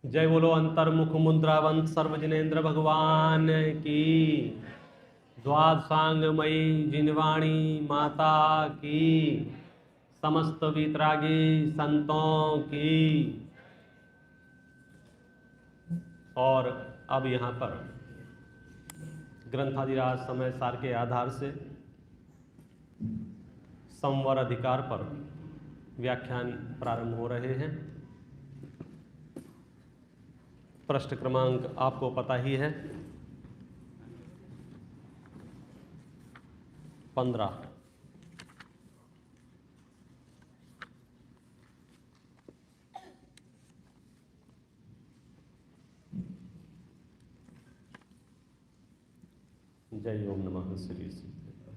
जय बोलो अंतर्मुख मुद्रावंत सर्वजनेन्द्र भगवान की। द्वादशांगमयी जिनवाणी माता की, समस्त वीतरागी संतों की। और अब यहाँ पर ग्रंथादिराज समय सार के आधार से संवर अधिकार पर व्याख्यान प्रारंभ हो रहे हैं। पृष्ठ क्रमांक आपको पता ही है, 15। जय ओम नमः श्री सिद्धे।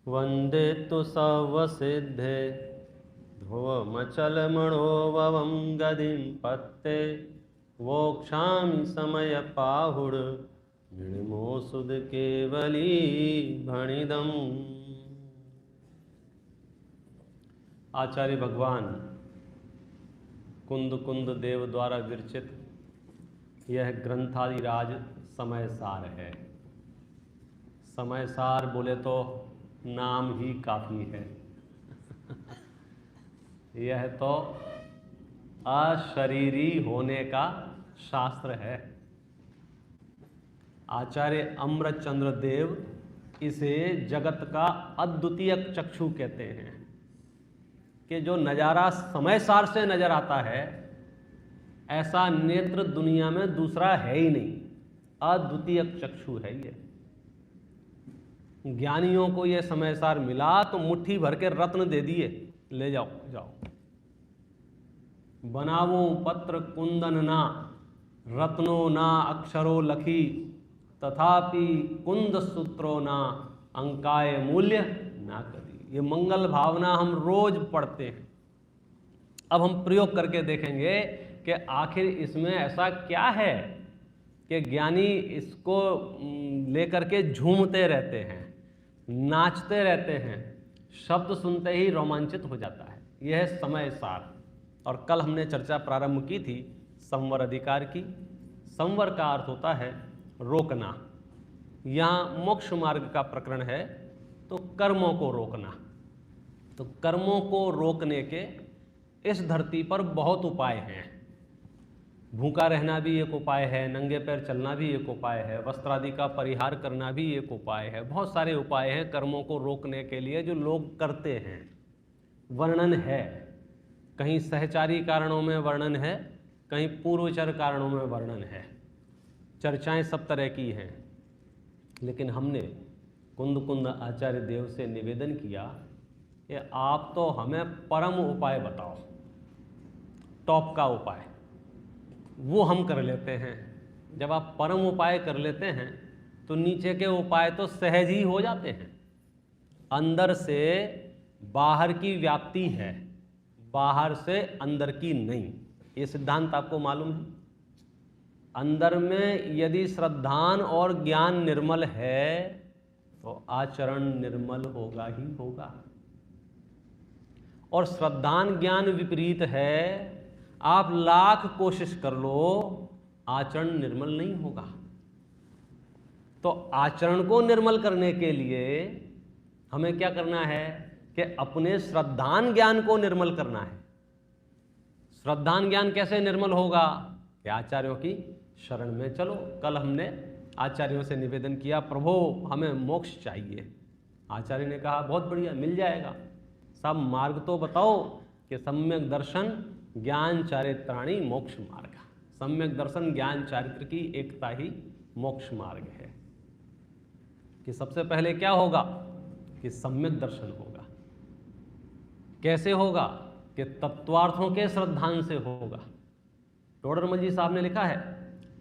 वंदे तु सर्वसिद्धे ध्रुवमचलमणोभवं गदिं पत्ते वोक्षामि समय पाहुड निर्मोसुद केवली भणिदम्। आचार्य भगवान कुंद कुंद देव द्वारा विरचित यह ग्रंथादिराज समय सार है। समय सार बोले तो नाम ही काफ़ी है। यह तो अशरीरी होने का शास्त्र है। आचार्य अमृतचंद्र देव इसे जगत का अद्वितीय चक्षु कहते हैं कि जो नज़ारा समय सार से नजर आता है, ऐसा नेत्र दुनिया में दूसरा है ही नहीं। अद्वितीय चक्षु है ये। ज्ञानियों को ये समय सार मिला तो मुट्ठी भर के रत्न दे दिए, ले जाओ जाओ। बनावो पत्र कुंदन ना, रत्नो ना अक्षरो लखी, तथापि कुंद सूत्रो ना, अंकाय मूल्य ना करी। ये मंगल भावना हम रोज पढ़ते हैं। अब हम प्रयोग करके देखेंगे कि आखिर इसमें ऐसा क्या है कि ज्ञानी इसको लेकर के झूमते रहते हैं, नाचते रहते हैं, शब्द सुनते ही रोमांचित हो जाता है। यह है समय सार। और कल हमने चर्चा प्रारंभ की थी संवर अधिकार की। संवर का अर्थ होता है रोकना। यहाँ मोक्ष मार्ग का प्रकरण है तो कर्मों को रोकना। तो कर्मों को रोकने के इस धरती पर बहुत उपाय हैं। भूखा रहना भी एक उपाय है, नंगे पैर चलना भी एक उपाय है, वस्त्र आदि का परिहार करना भी एक उपाय है। बहुत सारे उपाय हैं कर्मों को रोकने के लिए जो लोग करते हैं। वर्णन है, कहीं सहचारी कारणों में वर्णन है, कहीं पूर्वचर कारणों में वर्णन है। चर्चाएं सब तरह की हैं। लेकिन हमने कुंद कुंद आचार्य देव से निवेदन किया कि आप तो हमें परम उपाय बताओ, टॉप का उपाय। वो हम कर लेते हैं। जब आप परम उपाय कर लेते हैं तो नीचे के उपाय तो सहज ही हो जाते हैं। अंदर से बाहर की व्याप्ति है, बाहर से अंदर की नहीं। ये सिद्धांत आपको मालूम है। अंदर में यदि श्रद्धान और ज्ञान निर्मल है तो आचरण निर्मल होगा ही होगा। और श्रद्धान ज्ञान विपरीत है, आप लाख कोशिश कर लो, आचरण निर्मल नहीं होगा। तो आचरण को निर्मल करने के लिए हमें क्या करना है कि अपने श्रद्धान ज्ञान को निर्मल करना है। श्रद्धान ज्ञान कैसे निर्मल होगा कि आचार्यों की शरण में चलो। कल हमने आचार्यों से निवेदन किया, प्रभु हमें मोक्ष चाहिए। आचार्य ने कहा बहुत बढ़िया, मिल जाएगा। सब मार्ग तो बताओ कि सम्यक दर्शन ज्ञान चारित्राणी मोक्ष मार्ग। सम्यक दर्शन ज्ञान चारित्र की एकता ही मोक्ष मार्ग है। कि सबसे पहले क्या होगा कि सम्यक दर्शन होगा। कैसे होगा कि तत्वार्थों के श्रद्धान से होगा। टोडरमल जी साहब ने लिखा है,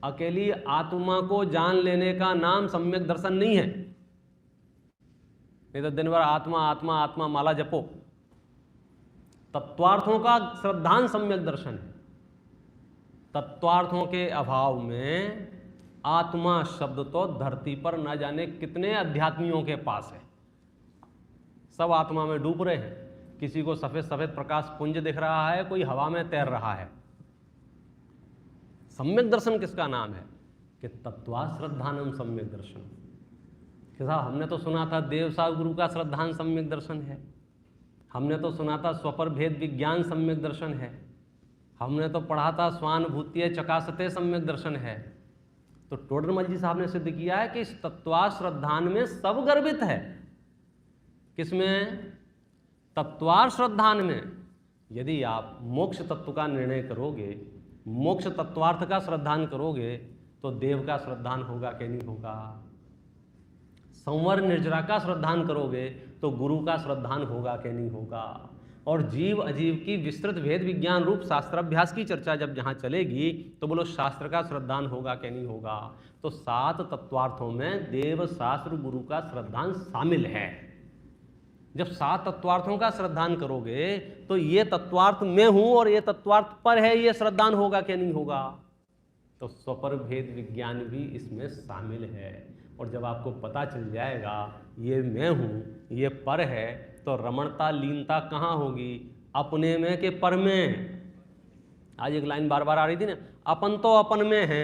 अकेली आत्मा को जान लेने का नाम सम्यक दर्शन नहीं है। नहीं तो दिन भर आत्मा आत्मा आत्मा माला जपो। तत्वार्थों का श्रद्धान सम्यक दर्शन है। तत्वार्थों के अभाव में आत्मा शब्द तो धरती पर न जाने कितने अध्यात्मियों के पास है। सब आत्मा में डूब रहे हैं, किसी को सफेद सफेद प्रकाश पुंज दिख रहा है, कोई हवा में तैर रहा है। सम्यक दर्शन किसका नाम है? कि तत्वा श्रद्धानम सम्यक दर्शन। कि साहब हमने तो सुना था देवसा गुरु का श्रद्धान सम्यक दर्शन है, हमने तो सुना था स्वपर भेद विज्ञान सम्यक दर्शन है, हमने तो पढ़ा था स्वानुभूतीय चकासते सम्यक दर्शन है। तो टोडरमल जी साहब ने सिद्ध किया है कि इस तत्वा श्रद्धान में सब गर्भित है। किसमें? तत्वार श्रद्धान में। यदि आप मोक्ष तत्व का निर्णय करोगे, मोक्ष तत्वार्थ का श्रद्धान करोगे, तो देव का श्रद्धान होगा कि नहीं होगा? संवर निर्जरा का श्रद्धान करोगे तो गुरु का श्रद्धान होगा कि नहीं होगा? और जीव अजीव की विस्तृत भेद विज्ञान रूप शास्त्राभ्यास की चर्चा जब जहाँ चलेगी तो बोलो शास्त्र का श्रद्धान होगा कि नहीं होगा? तो 7 तत्वार्थों में देव शास्त्र गुरु का श्रद्धान शामिल है। जब 7 तत्वार्थों का श्रद्धान करोगे तो ये तत्वार्थ में हूं और ये तत्वार्थ पर है, ये श्रद्धान होगा कि नहीं होगा? तो स्वपर भेद विज्ञान भी इसमें शामिल है। और जब आपको पता चल जाएगा ये मैं हूं, ये पर है, तो रमणता लीनता कहाँ होगी? अपने में के पर में। आज एक लाइन बार बार आ रही थी ना, अपन तो अपन में है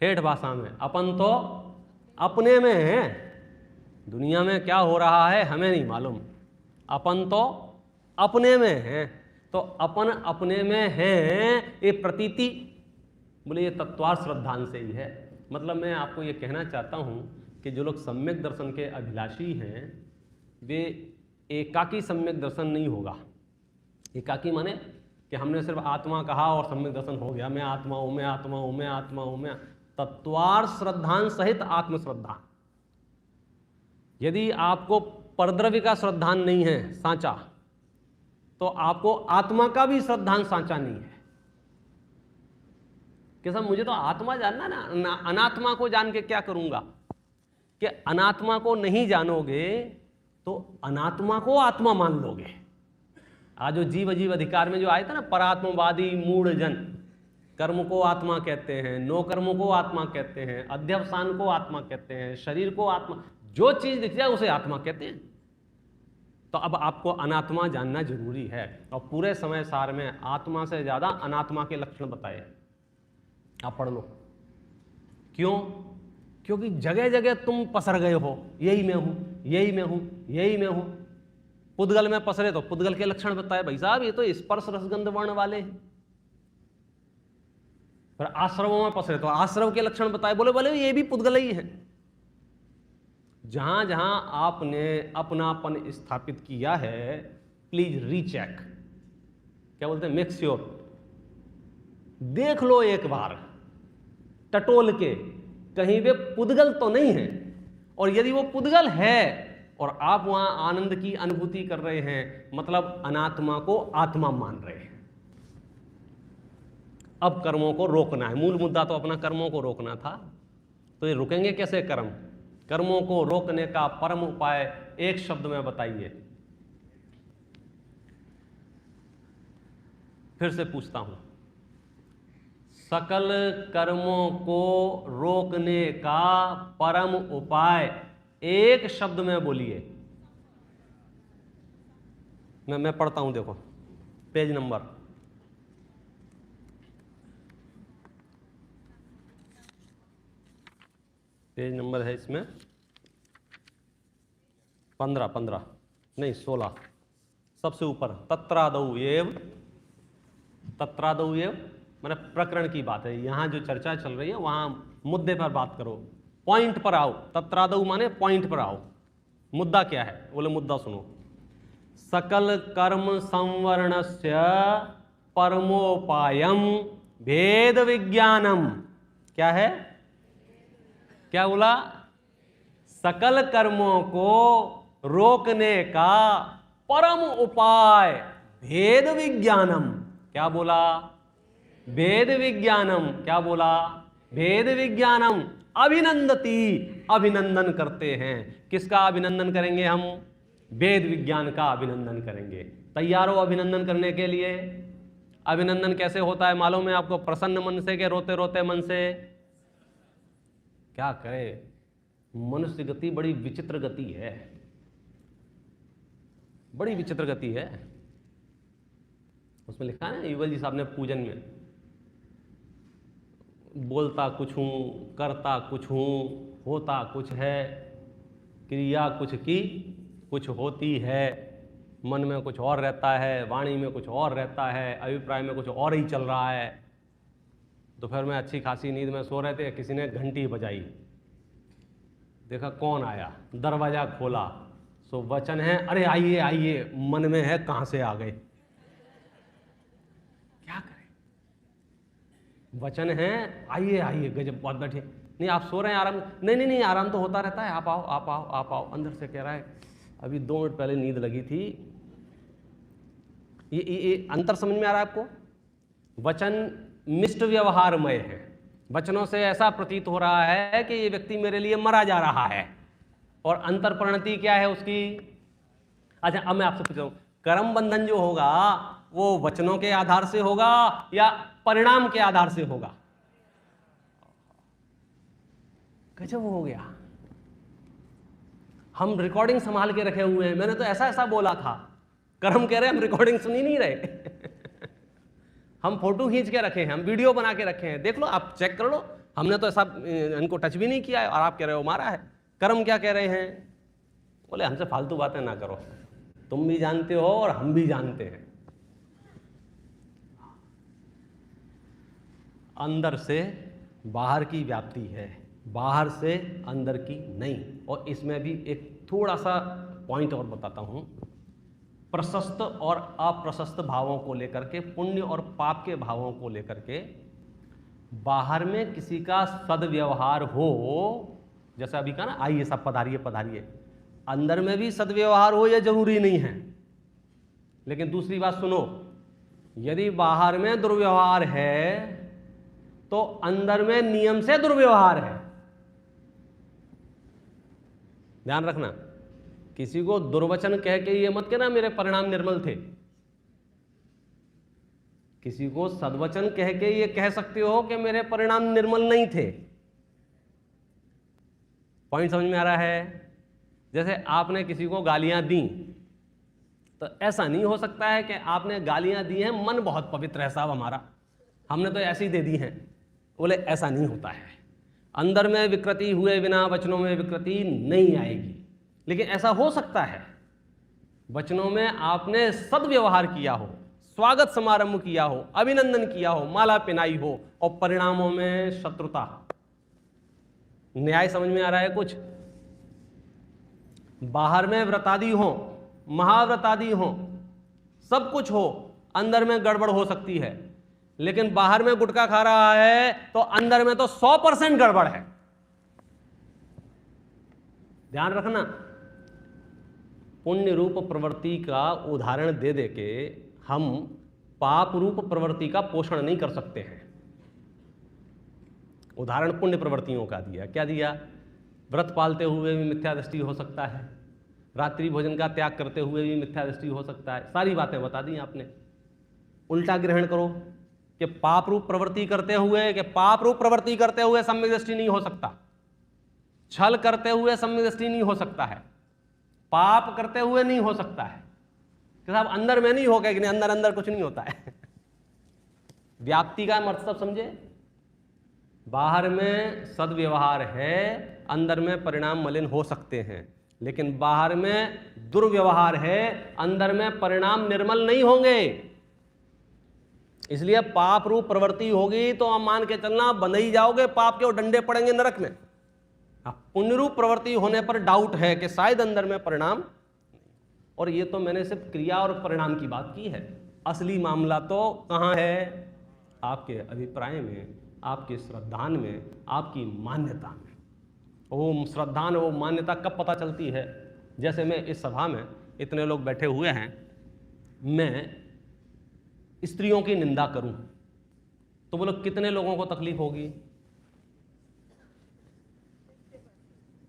ठेठ भाषा में, अपन तो अपने में है। दुनिया में क्या हो रहा है हमें नहीं मालूम, अपन तो अपने में है। तो अपन अपने में है, ये प्रतीति बोले ये तत्वार श्रद्धान से ही है। मतलब मैं आपको ये कहना चाहता हूँ कि जो लोग सम्यक दर्शन के अभिलाषी हैं वे एकाकी सम्यक दर्शन नहीं होगा। एकाकी माने कि हमने सिर्फ आत्मा कहा और सम्यक दर्शन हो गया, मैं आत्मा हूँ, मैं आत्मा हूँ, मैं आत्मा हूँ, मैं। तत्वार श्रद्धान सहित आत्मश्रद्धा। यदि आपको परद्रव्य का श्रद्धान नहीं है सांचा, तो आपको आत्मा का भी श्रद्धान सांचा नहीं है। कि साहब मुझे तो आत्मा जानना ना, अनात्मा को जान के क्या करूंगा? कि अनात्मा को नहीं जानोगे तो अनात्मा को आत्मा मान लोगे। आज जो जीव अजीव अधिकार में जो आए थे ना, परात्मवादी मूढ़ जन, कर्म को आत्मा कहते हैं, नो कर्म को आत्मा कहते हैं, अध्यवसान को आत्मा कहते हैं, शरीर को आत्मा, जो चीज दिख जाए उसे आत्मा कहते हैं। तो अब आपको अनात्मा जानना जरूरी है। और पूरे समय सार में आत्मा से ज्यादा अनात्मा के लक्षण बताए, आप पढ़ लो। क्यों? क्योंकि जगह जगह तुम पसर गए हो, यही मैं हूं, यही मैं हूं, यही मैं हूं। पुद्गल में पसरे तो पुद्गल के लक्षण बताए, भाई साहब ये तो स्पर्श रसगंध वर्ण वाले हैं। फिर आश्रमों में पसरे तो आश्रम के लक्षण बताए, बोले बोले ये भी पुद्गल ही है। जहां जहां आपने अपनापन स्थापित किया है, प्लीज रीचेक, क्या बोलते हैं, मेक श्योर, देख लो एक बार टटोल के, कहीं वे पुद्गल तो नहीं है। और यदि वो पुद्गल है और आप वहां आनंद की अनुभूति कर रहे हैं, मतलब अनात्मा को आत्मा मान रहे हैं। अब कर्मों को रोकना है, मूल मुद्दा तो अपना कर्मों को रोकना था। तो ये रुकेंगे कैसे कर्म? कर्मों को रोकने का परम उपाय एक शब्द में बताइए। फिर से पूछता हूं, सकल कर्मों को रोकने का परम उपाय एक शब्द में बोलिए। मैं पढ़ता हूं, देखो पेज नंबर, पेज नंबर है इसमें 15 नहीं 16, सबसे ऊपर, तत्रादौ एव, तत्रादौ एव मैंने प्रकरण की बात है। यहां जो चर्चा चल रही है वहां मुद्दे पर बात करो, पॉइंट पर आओ। तत्रादौ माने पॉइंट पर आओ। मुद्दा क्या है? बोले मुद्दा सुनो, सकल कर्म संवरणस्य परमोपायम भेद विज्ञानम। क्या है? क्या बोला? सकल कर्मों को रोकने का परम उपाय भेद विज्ञानम। क्या बोला? भेद विज्ञानम। क्या बोला? भेद विज्ञानम। अभिनंदती, अभिनंदन करते हैं। किसका अभिनंदन करेंगे हम? वेद विज्ञान का अभिनंदन करेंगे। तैयार हो अभिनंदन करने के लिए? अभिनंदन कैसे होता है मालूम है आपको? प्रसन्न मन से के रोते रोते मन से? क्या करे, मनुष्य गति बड़ी विचित्र गति है। बड़ी विचित्र गति है। उसमें लिखा है ना युगल जी साहब ने पूजन में, बोलता कुछ हूँ, करता कुछ हूँ, होता कुछ है, क्रिया कुछ की कुछ होती है, मन में कुछ और रहता है, वाणी में कुछ और रहता है, अभिप्राय में कुछ और ही चल रहा है। दोपहर में अच्छी खासी नींद में सो रहे थे, किसी ने घंटी बजाई, देखा कौन आया, दरवाजा खोला, सो वचन है अरे आइए आइए, मन में है कहां से आ गए। क्या करें, वचन है आइए आइए, गजब बहुत बैठे, नहीं आप सो रहे हैं आराम, नहीं नहीं नहीं आराम तो होता रहता है, आप आओ आप आओ आप आओ। अंदर से कह रहा है अभी 2 मिनट पहले नींद लगी थी। ये अंतर समझ में आ रहा है आपको? वचन मिष्ट व्यवहारमय है, वचनों से ऐसा प्रतीत हो रहा है कि ये व्यक्ति मेरे लिए मरा जा रहा है, और अंतर परिणति क्या है उसकी? अच्छा अब मैं आपसे पूछ रहा हूं, कर्म बंधन जो होगा वो वचनों के आधार से होगा या परिणाम के आधार से होगा? गजब हो गया, हम रिकॉर्डिंग संभाल के रखे हुए हैं, मैंने तो ऐसा ऐसा बोला था, कर्म कह रहे हैं हम रिकॉर्डिंग सुन ही नहीं रहे हम फोटो खींच के रखे हैं, हम वीडियो बना के रखे हैं, देख लो आप चेक कर लो, हमने तो ऐसा इनको टच भी नहीं किया है और आप कह रहे हो मारा है। कर्म क्या कह रहे हैं? बोले हमसे फालतू बातें ना करो, तुम भी जानते हो और हम भी जानते हैं, अंदर से बाहर की व्याप्ति है, बाहर से अंदर की नहीं। और इसमें भी एक थोड़ा सा पॉइंट और बताता हूं, प्रशस्त और अप्रशस्त भावों को लेकर के, पुण्य और पाप के भावों को लेकर के, बाहर में किसी का सदव्यवहार हो, जैसे अभी कहा ना आइए सब पधारिए पधारिए, अंदर में भी सदव्यवहार हो यह जरूरी नहीं है। लेकिन दूसरी बात सुनो, यदि बाहर में दुर्व्यवहार है तो अंदर में नियम से दुर्व्यवहार है। ध्यान रखना, किसी को दुर्वचन कह के ये मत कहना मेरे परिणाम निर्मल थे, किसी को सद्वचन कह के ये कह सकते हो कि मेरे परिणाम निर्मल नहीं थे। पॉइंट समझ में आ रहा है? जैसे आपने किसी को गालियां दी, तो ऐसा नहीं हो सकता है कि आपने गालियां दी हैं, मन बहुत पवित्र है साहब हमारा, हमने तो ऐसी दे दी हैं। बोले ऐसा नहीं होता है, अंदर में विकृति हुए बिना वचनों में विकृति नहीं आएगी। लेकिन ऐसा हो सकता है वचनों में आपने सद्व्यवहार किया हो, स्वागत समारंभ किया हो, अभिनंदन किया हो, माला पहनाई हो, और परिणामों में शत्रुता। न्याय समझ में आ रहा है कुछ? बाहर में व्रतादि हो, महाव्रतादि हो, सब कुछ हो, अंदर में गड़बड़ हो सकती है। लेकिन बाहर में गुटखा खा रहा है तो अंदर में तो 100% गड़बड़ है। ध्यान रखना, पुण्य रूप प्रवृत्ति का उदाहरण दे दे के हम पाप रूप प्रवृत्ति का पोषण नहीं कर सकते हैं। उदाहरण पुण्य प्रवृत्तियों का दिया, क्या दिया? व्रत पालते हुए भी मिथ्या दृष्टि हो सकता है, रात्रि भोजन का त्याग करते हुए भी मिथ्या दृष्टि हो सकता है, सारी बातें बता दी आपने। उल्टा ग्रहण करो कि पाप रूप प्रवृत्ति करते हुए सम्यक दृष्टि नहीं हो सकता, छल करते हुए सम्यक दृष्टि नहीं हो सकता है, पाप करते हुए नहीं हो सकता है कि साहब अंदर में नहीं होगा कि नहीं, अंदर अंदर कुछ नहीं होता है। व्याप्ति का मतलब समझे, बाहर में सद्व्यवहार है, अंदर में परिणाम मलिन हो सकते हैं। लेकिन बाहर में दुर्व्यवहार है, अंदर में परिणाम निर्मल नहीं होंगे। इसलिए पाप रूप प्रवृत्ति होगी तो आप मान के चलना बंध ही जाओगे, पाप के और डंडे पड़ेंगे नरक में। पुण्य रूप प्रवृत्ति होने पर डाउट है कि शायद अंदर में परिणाम। और ये तो मैंने सिर्फ क्रिया और परिणाम की बात की है, असली मामला तो कहाँ है? आपके अभिप्राय में, आपके श्रद्धान में, आपकी मान्यता में। वो श्रद्धान वो मान्यता कब पता चलती है? जैसे मैं इस सभा में इतने लोग बैठे हुए हैं, मैं स्त्रियों की निंदा करूं तो बोलो कितने लोगों को तकलीफ होगी?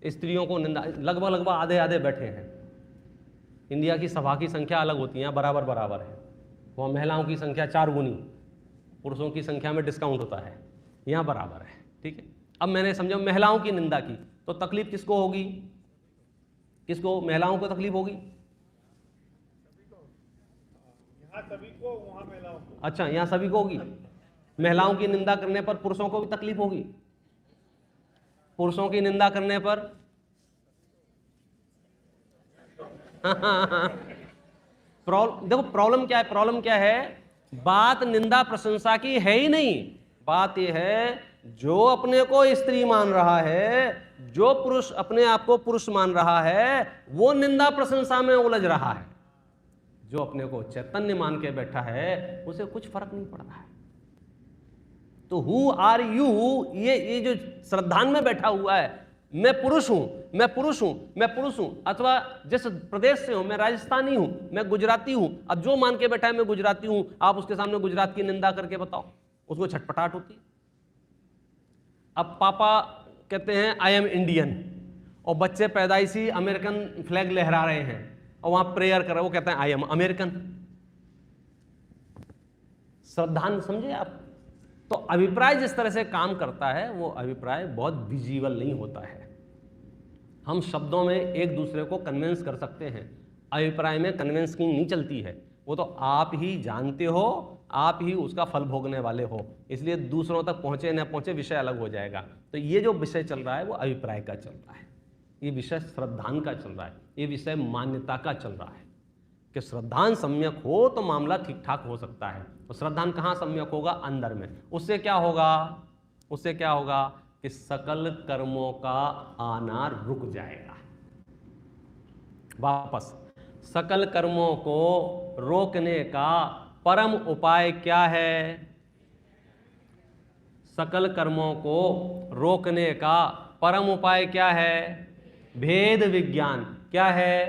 स्त्रियों को निंदा लगभग आधे आधे बैठे हैं। इंडिया की सभा की संख्या अलग होती है, बराबर बराबर है। वहाँ महिलाओं की संख्या 4 गुनी, पुरुषों की संख्या में डिस्काउंट होता है, यहाँ बराबर है। ठीक है, अब मैंने समझा महिलाओं की निंदा की तो तकलीफ किसको होगी? किसको? महिलाओं को तकलीफ होगी। सभी को, वहाँ महिलाओं को। अच्छा, यहाँ सभी को होगी। महिलाओं की निंदा करने पर पुरुषों को भी तकलीफ होगी? पुरुषों की निंदा करने पर देखो प्रॉब्लम क्या है, प्रॉब्लम क्या है, बात निंदा प्रशंसा की है ही नहीं। बात यह है, जो अपने को स्त्री मान रहा है, जो पुरुष अपने आप को पुरुष मान रहा है, वो निंदा प्रशंसा में उलझ रहा है। जो अपने को चैतन्य मान के बैठा है, उसे कुछ फर्क नहीं पड़ रहा है। तो हु आर यू, ये जो श्रद्धान में बैठा हुआ है, मैं पुरुष हूं, मैं पुरुष हूं, मैं पुरुष हूं, अथवा जिस प्रदेश से हूं, मैं राजस्थानी हूं, मैं गुजराती हूं, अब जो मान के बैठा है मैं गुजराती हूं, आप उसके सामने गुजरात की निंदा करके बताओ, उसको छटपटाहट होती है। अब पापा कहते हैं आई एम इंडियन, और बच्चे पैदाइशी अमेरिकन फ्लैग लहरा रहे हैं, और वहां प्रेयर कर रहे, वो कहते हैं आई एम अमेरिकन। श्रद्धान समझे आप? तो अभिप्राय जिस तरह से काम करता है, वो अभिप्राय बहुत विजिबल नहीं होता है। हम शब्दों में एक दूसरे को कन्विंस कर सकते हैं, अभिप्राय में कन्विंसिंग नहीं चलती है। वो तो आप ही जानते हो, आप ही उसका फल भोगने वाले हो, इसलिए दूसरों तक पहुंचे न पहुंचे विषय अलग हो जाएगा। तो ये जो विषय चल रहा है वो अभिप्राय का चल रहा है, ये विषय श्रद्धान का चल रहा है, ये विषय मान्यता का चल रहा है कि श्रद्धान सम्यक हो तो मामला ठीक ठाक हो सकता है। तो श्रद्धान कहाँ सम्यक होगा? अंदर में। उससे क्या होगा? उससे क्या होगा कि सकल कर्मों का आना रुक जाएगा। वापस, सकल कर्मों को रोकने का परम उपाय क्या है? सकल कर्मों को रोकने का परम उपाय क्या है? भेद विज्ञान। क्या है?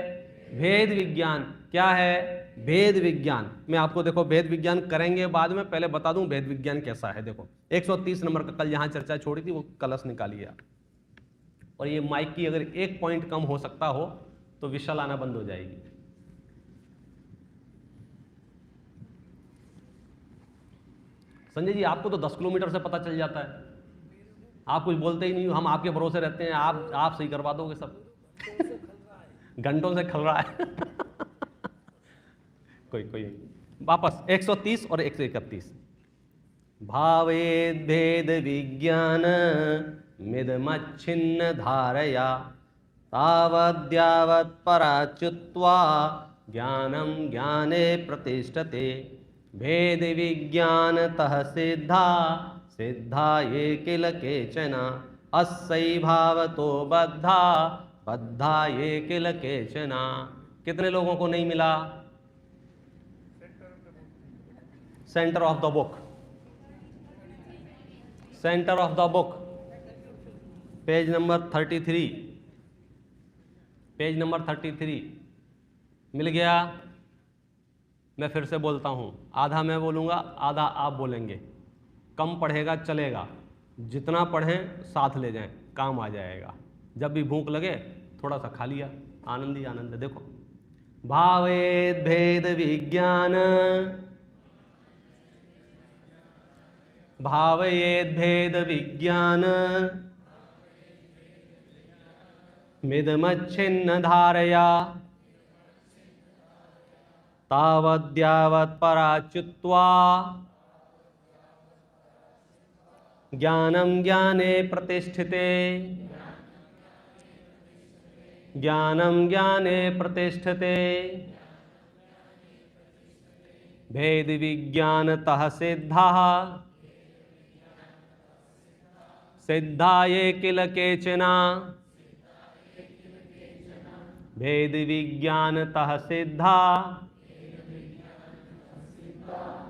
भेद विज्ञान। क्या है? भेद विज्ञान। मैं आपको देखो भेद विज्ञान करेंगे बाद में, पहले बता दूं भेद विज्ञान कैसा है। देखो 130 नंबर का कल यहां चर्चा छोड़ी थी, वो कलश निकालिए आप। और ये माइक की अगर एक पॉइंट कम हो सकता हो तो विशल आना बंद हो जाएगी। संजय जी, आपको तो 10 किलोमीटर से पता चल जाता है, आप कुछ बोलते ही नहीं हो, हम आपके भरोसे रहते हैं, आप सही करवा दोगे सब। घंटों से खल रहा है। कोई वापस 130 और 131। भावेद भेद विज्ञान मिदमच्छिन्न धारया तावद्यावत् पराच्युत्वा ज्ञानं ज्ञाने प्रतिष्ठते। भेद विज्ञानतः सिद्धा सिद्धा ये किल केचन अस्सैभावतो बद्धा बद्धा ये किल केचन। कितने लोगों को नहीं मिला? Centre of the book, centre of the book, page number 33, page number 33 मिल गया? मैं फिर से बोलता हूं, आधा मैं बोलूंगा, आधा आप बोलेंगे। कम पढ़ेगा चलेगा, जितना पढ़ें साथ ले जाएं, काम आ जाएगा। जब भी भूख लगे थोड़ा सा खा लिया, आनंद ही आनंद। देखो, भावेद भेद विज्ञान, भावयेद भेद विज्ञान मिदमच्छिन्न धारया तावद्यावत् पराच्युत्वा ज्ञानं ज्ञाने प्रतिष्ठिते। ज्ञानं ज्ञाने प्रतिष्ठते। भेद विज्ञानतः सिद्धा सिद्धा ये किल केचना। भेद विज्ञानतः सिद्धा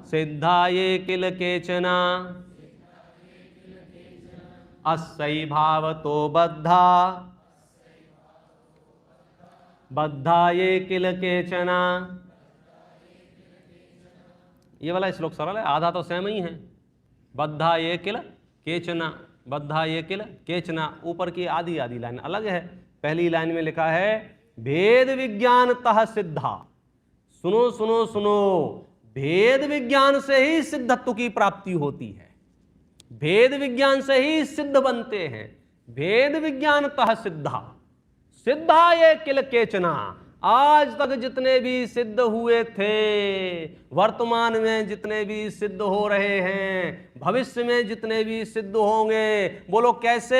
सिद्धा ये किल केचना अस्सैभावतो बद्धा बद्धा ये किल केचना। ये वाला श्लोक सरल है, आधा तो सेम ही है। बद्धा ये किल केचना, बद्धा ये किल केचना। ऊपर की आधी आधी लाइन अलग है। पहली लाइन में लिखा है भेद विज्ञानतः सिद्धा। सुनो सुनो सुनो, भेद विज्ञान से ही सिद्धत्व की प्राप्ति होती है, भेद विज्ञान से ही सिद्ध बनते हैं। भेद विज्ञानतः सिद्धा सिद्धा ये किल केचना आज तक जितने भी सिद्ध हुए थे, वर्तमान में जितने भी सिद्ध हो रहे हैं, भविष्य में जितने भी सिद्ध होंगे, बोलो कैसे?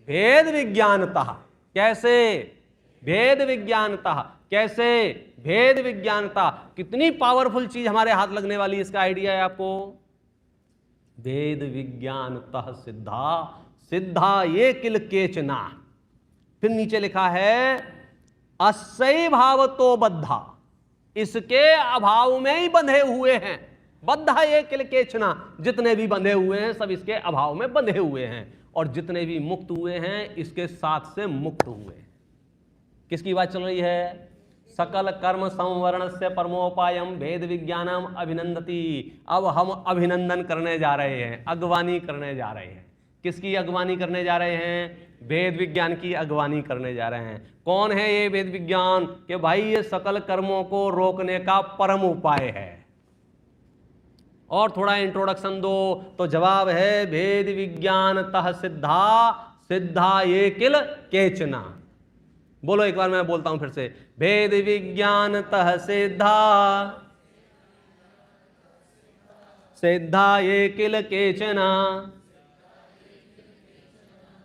भेद विज्ञानतः। कैसे? भेद विज्ञानतः। कैसे? भेद विज्ञानता। कितनी पावरफुल चीज हमारे हाथ लगने वाली, इसका आइडिया है आपको? वेद विज्ञानतः सिद्धा, सिद्धा ये किल केचना। फिर नीचे लिखा है अस्सै भाव तो बद्धा, इसके अभाव में ही बंधे हुए हैं। बद्धा ये किल केचना, जितने भी बंधे हुए हैं सब इसके अभाव में बंधे हुए हैं, और जितने भी मुक्त हुए हैं इसके साथ से मुक्त हुए हैं। किसकी बात चल रही है? सकल कर्म संवरण से परमोपायम भेद विज्ञानम अभिनंदती। अब हम अभिनंदन करने जा रहे हैं, अगवानी करने जा रहे हैं। किसकी अगवानी करने जा रहे हैं? भेद विज्ञान की अगवानी करने जा रहे हैं। कौन है ये भेद विज्ञान? कि भाई ये सकल कर्मों को रोकने का परम उपाय है। और थोड़ा इंट्रोडक्शन दो तो जवाब है भेद विज्ञान तह सिद्धा, सिद्धा ये किल केचना। बोलो एक बार, मैं बोलता हूं फिर से, भेद विज्ञान तह सिद्धा, सिद्धा ये किल केचना,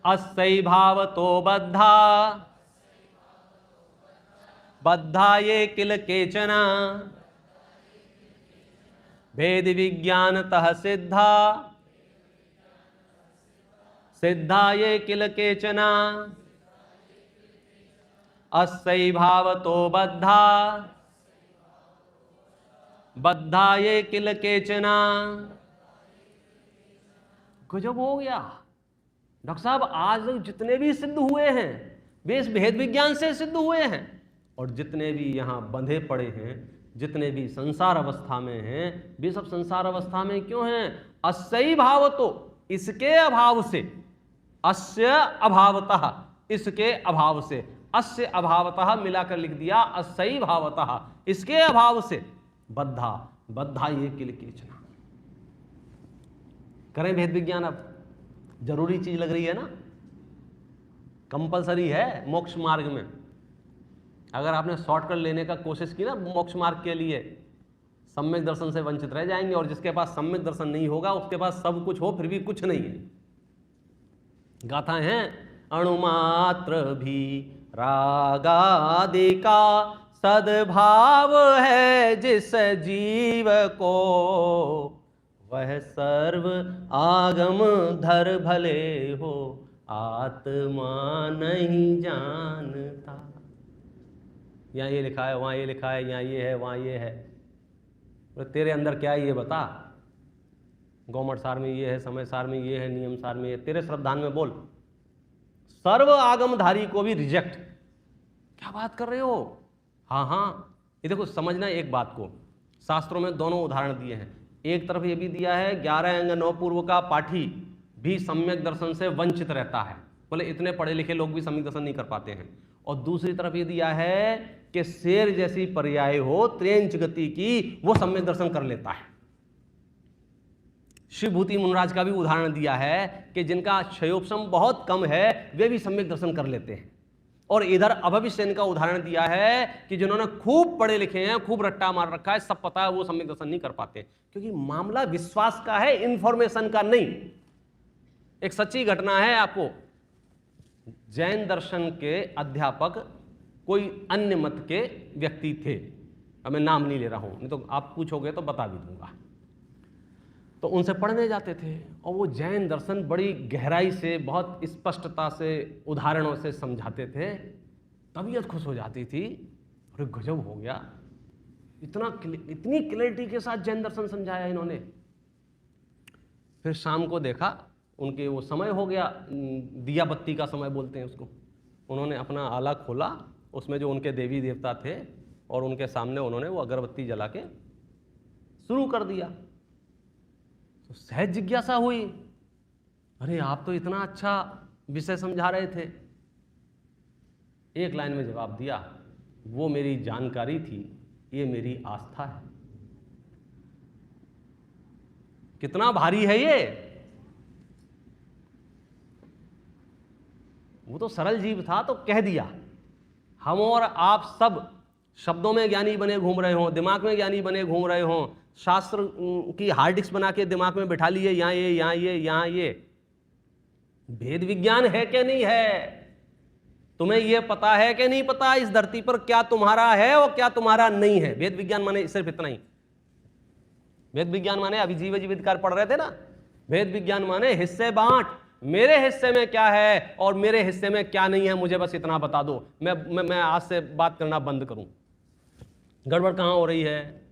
अस्सै भाव तो बद्धा, बद्धा ये किल केचना, भेद विज्ञान तह सिद्धा, सिद्धा ये किल केचना, अस्सै भाव तो बद्धा, बद्धा ये किल केचना। गजब हो गया डॉक्टर साहब, आज जितने भी सिद्ध हुए हैं वे इस भेद विज्ञान से सिद्ध हुए हैं, और जितने भी यहाँ बंधे पड़े हैं, जितने भी संसार अवस्था में हैं, वे सब संसार अवस्था में क्यों हैं? अस्सै भाव तो, इसके अभाव से, अस्य अभावतः, इसके अभाव से, अस्य अभावतः मिलाकर लिख दिया अस्सै भावतः, इसके अभाव से, बद्धा, बद्धा ये किल केचना। करें भेद विज्ञान। अब जरूरी चीज लग रही है ना, कंपलसरी है मोक्ष मार्ग में। अगर आपने शॉर्टकट लेने का कोशिश की ना मोक्ष मार्ग के लिए, सम्यक दर्शन से वंचित रह जाएंगे। और जिसके पास सम्यक दर्शन नहीं होगा उसके पास सब कुछ हो फिर भी कुछ नहीं है। गाथाएं हैं, अणुमात्र भी रागादि का सद्भाव है जिस जीव को, वह सर्व आगम धर भले हो, आत्मा नहीं जानता। यहाँ ये लिखा है, वहाँ ये लिखा है, यहाँ ये है, वहाँ ये है। तो तेरे अंदर क्या है ये बता। गौमठ सार में ये है, समय सार में ये है, नियम सार में ये, तेरे श्रद्धान में बोल। सर्व आगमधारी को भी रिजेक्ट। क्या बात कर रहे हो? हाँ हाँ, ये देखो समझना एक बात को, शास्त्रों में दोनों उदाहरण दिए हैं। एक तरफ ये भी दिया है 11 अंग 9 पूर्व का पाठी भी सम्यक दर्शन से वंचित रहता है, बोले इतने पढ़े लिखे लोग भी सम्यक दर्शन नहीं कर पाते हैं। और दूसरी तरफ ये दिया है कि शेर जैसी पर्याय हो त्रेंच गति की, वो सम्यक दर्शन कर लेता है। शिवभूति मुनराज का भी उदाहरण दिया है कि जिनका क्षयोपशम बहुत कम है वे भी सम्यक दर्शन कर लेते हैं। और इधर अभविष्यन का उदाहरण दिया है कि जिन्होंने खूब पढ़े लिखे हैं, खूब रट्टा मार रखा है, सब पता है, वो सम्यक दर्शन नहीं कर पाते, क्योंकि मामला विश्वास का है, इंफॉर्मेशन का नहीं। एक सच्ची घटना है आपको, जैन दर्शन के अध्यापक कोई अन्य मत के व्यक्ति थे, अब मैं नाम नहीं ले रहा हूं, नहीं तो आप पूछोगे तो बता भी दूंगा। तो उनसे पढ़ने जाते थे और वो जैन दर्शन बड़ी गहराई से, बहुत स्पष्टता से, उदाहरणों से समझाते थे। तबीयत खुश हो जाती थी, अरे गजब हो गया, इतनी क्लैरिटी के साथ जैन दर्शन समझाया इन्होंने। फिर शाम को देखा, उनके वो समय हो गया, दिया बत्ती का समय बोलते हैं उसको। उन्होंने अपना आला खोला, उसमें जो उनके देवी देवता थे और उनके सामने उन्होंने वो अगरबत्ती जला के शुरू कर दिया। तो सहज जिज्ञासा हुई, अरे आप तो इतना अच्छा विषय समझा रहे थे। एक लाइन में जवाब दिया, वो मेरी जानकारी थी, ये मेरी आस्था है। कितना भारी है ये। वो तो सरल जीव था तो कह दिया, हम और आप सब शब्दों में ज्ञानी बने घूम रहे हों, दिमाग में ज्ञानी बने घूम रहे हों, शास्त्र की हार्ड डिस्क बना के दिमाग में बिठा लिए, यहाँ ये यहाँ ये यहाँ ये। भेद विज्ञान है कि नहीं है? तुम्हें यह पता है कि नहीं पता इस धरती पर क्या तुम्हारा है और क्या तुम्हारा नहीं है? भेद विज्ञान माने सिर्फ इतना ही। भेद विज्ञान माने अभी जीव जीवितकार पढ़ रहे थे ना, भेद विज्ञान माने हिस्से बांट, मेरे हिस्से में क्या है और मेरे हिस्से में क्या नहीं है, मुझे बस इतना बता दो, मैं आज से बात करना बंद करूं। गड़बड़ कहां हो रही है?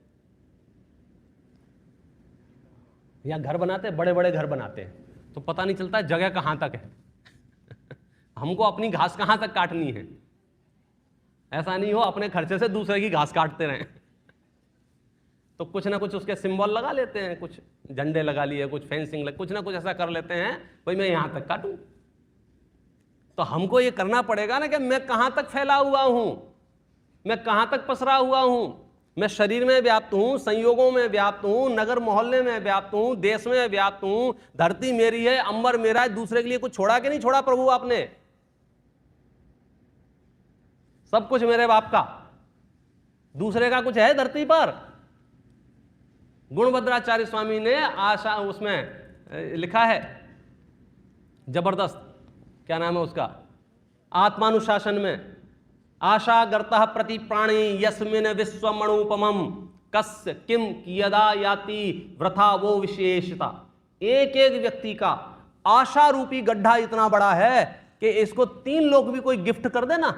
या घर बनाते, बड़े बड़े घर बनाते हैं तो पता नहीं चलता जगह कहां तक है हमको अपनी घास कहां तक काटनी है। ऐसा नहीं हो अपने खर्चे से दूसरे की घास काटते रहें तो कुछ ना कुछ उसके सिंबल लगा लेते हैं, कुछ झंडे लगा लिए, कुछ फेंसिंग कुछ ना कुछ ऐसा कर लेते हैं, भाई मैं यहां तक काटूं। तो हमको ये करना पड़ेगा ना कि मैं कहां तक फैला हुआ हूं, मैं कहां तक पसरा हुआ हूं। मैं शरीर में व्याप्त हूं, संयोगों में व्याप्त हूं, नगर मोहल्ले में व्याप्त हूं, देश में व्याप्त हूं, धरती मेरी है, अंबर मेरा है, दूसरे के लिए कुछ छोड़ा कि नहीं छोड़ा प्रभु आपने? सब कुछ मेरे बाप का, दूसरे का कुछ है धरती पर? गुणभद्राचार्य स्वामी ने आशा उसमें लिखा है जबरदस्त, क्या नाम है उसका, आत्मानुशासन में, आशा गर्तः प्रति प्राणी यस्मिन विश्वमणुपमम कस्य किम यदा याति वृथा वो विशेषता। एक एक व्यक्ति का आशा रूपी गड्ढा इतना बड़ा है कि इसको 3 लोग भी कोई गिफ्ट कर देना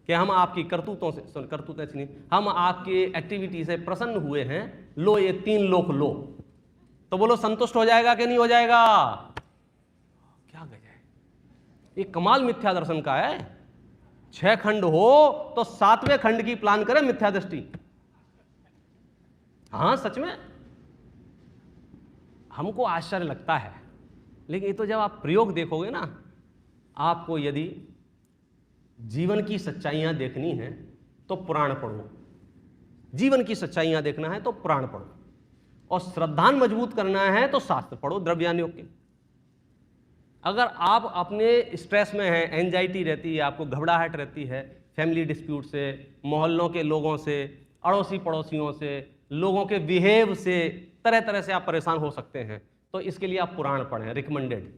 कि हम आपकी करतूतों से, करतूतें नहीं, हम आपकी एक्टिविटी से प्रसन्न हुए हैं, लो ये 3 लोग लो, तो बोलो संतुष्ट हो जाएगा कि नहीं हो जाएगा? क्या गजब, ये कमाल मिथ्या दर्शन का है। 6 खंड हो तो 7वें खंड की प्लान करें मिथ्या दृष्टि। हाँ सच में हमको आश्चर्य लगता है, लेकिन ये तो जब आप प्रयोग देखोगे ना, आपको यदि जीवन की सच्चाइयां देखनी है तो पुराण पढ़ो, जीवन की सच्चाइयां देखना है तो पुराण पढ़ो, और श्रद्धान मजबूत करना है तो शास्त्र पढ़ो द्रव्यान योग के। अगर आप अपने स्ट्रेस में हैं, एंजाइटी रहती है, आपको घबराहट रहती है, फैमिली डिस्प्यूट से, मोहल्लों के लोगों से, अड़ोसी पड़ोसियों से, लोगों के बिहेव से, तरह तरह से आप परेशान हो सकते हैं, तो इसके लिए आप पुराण पढ़ें, रिकमेंडेड।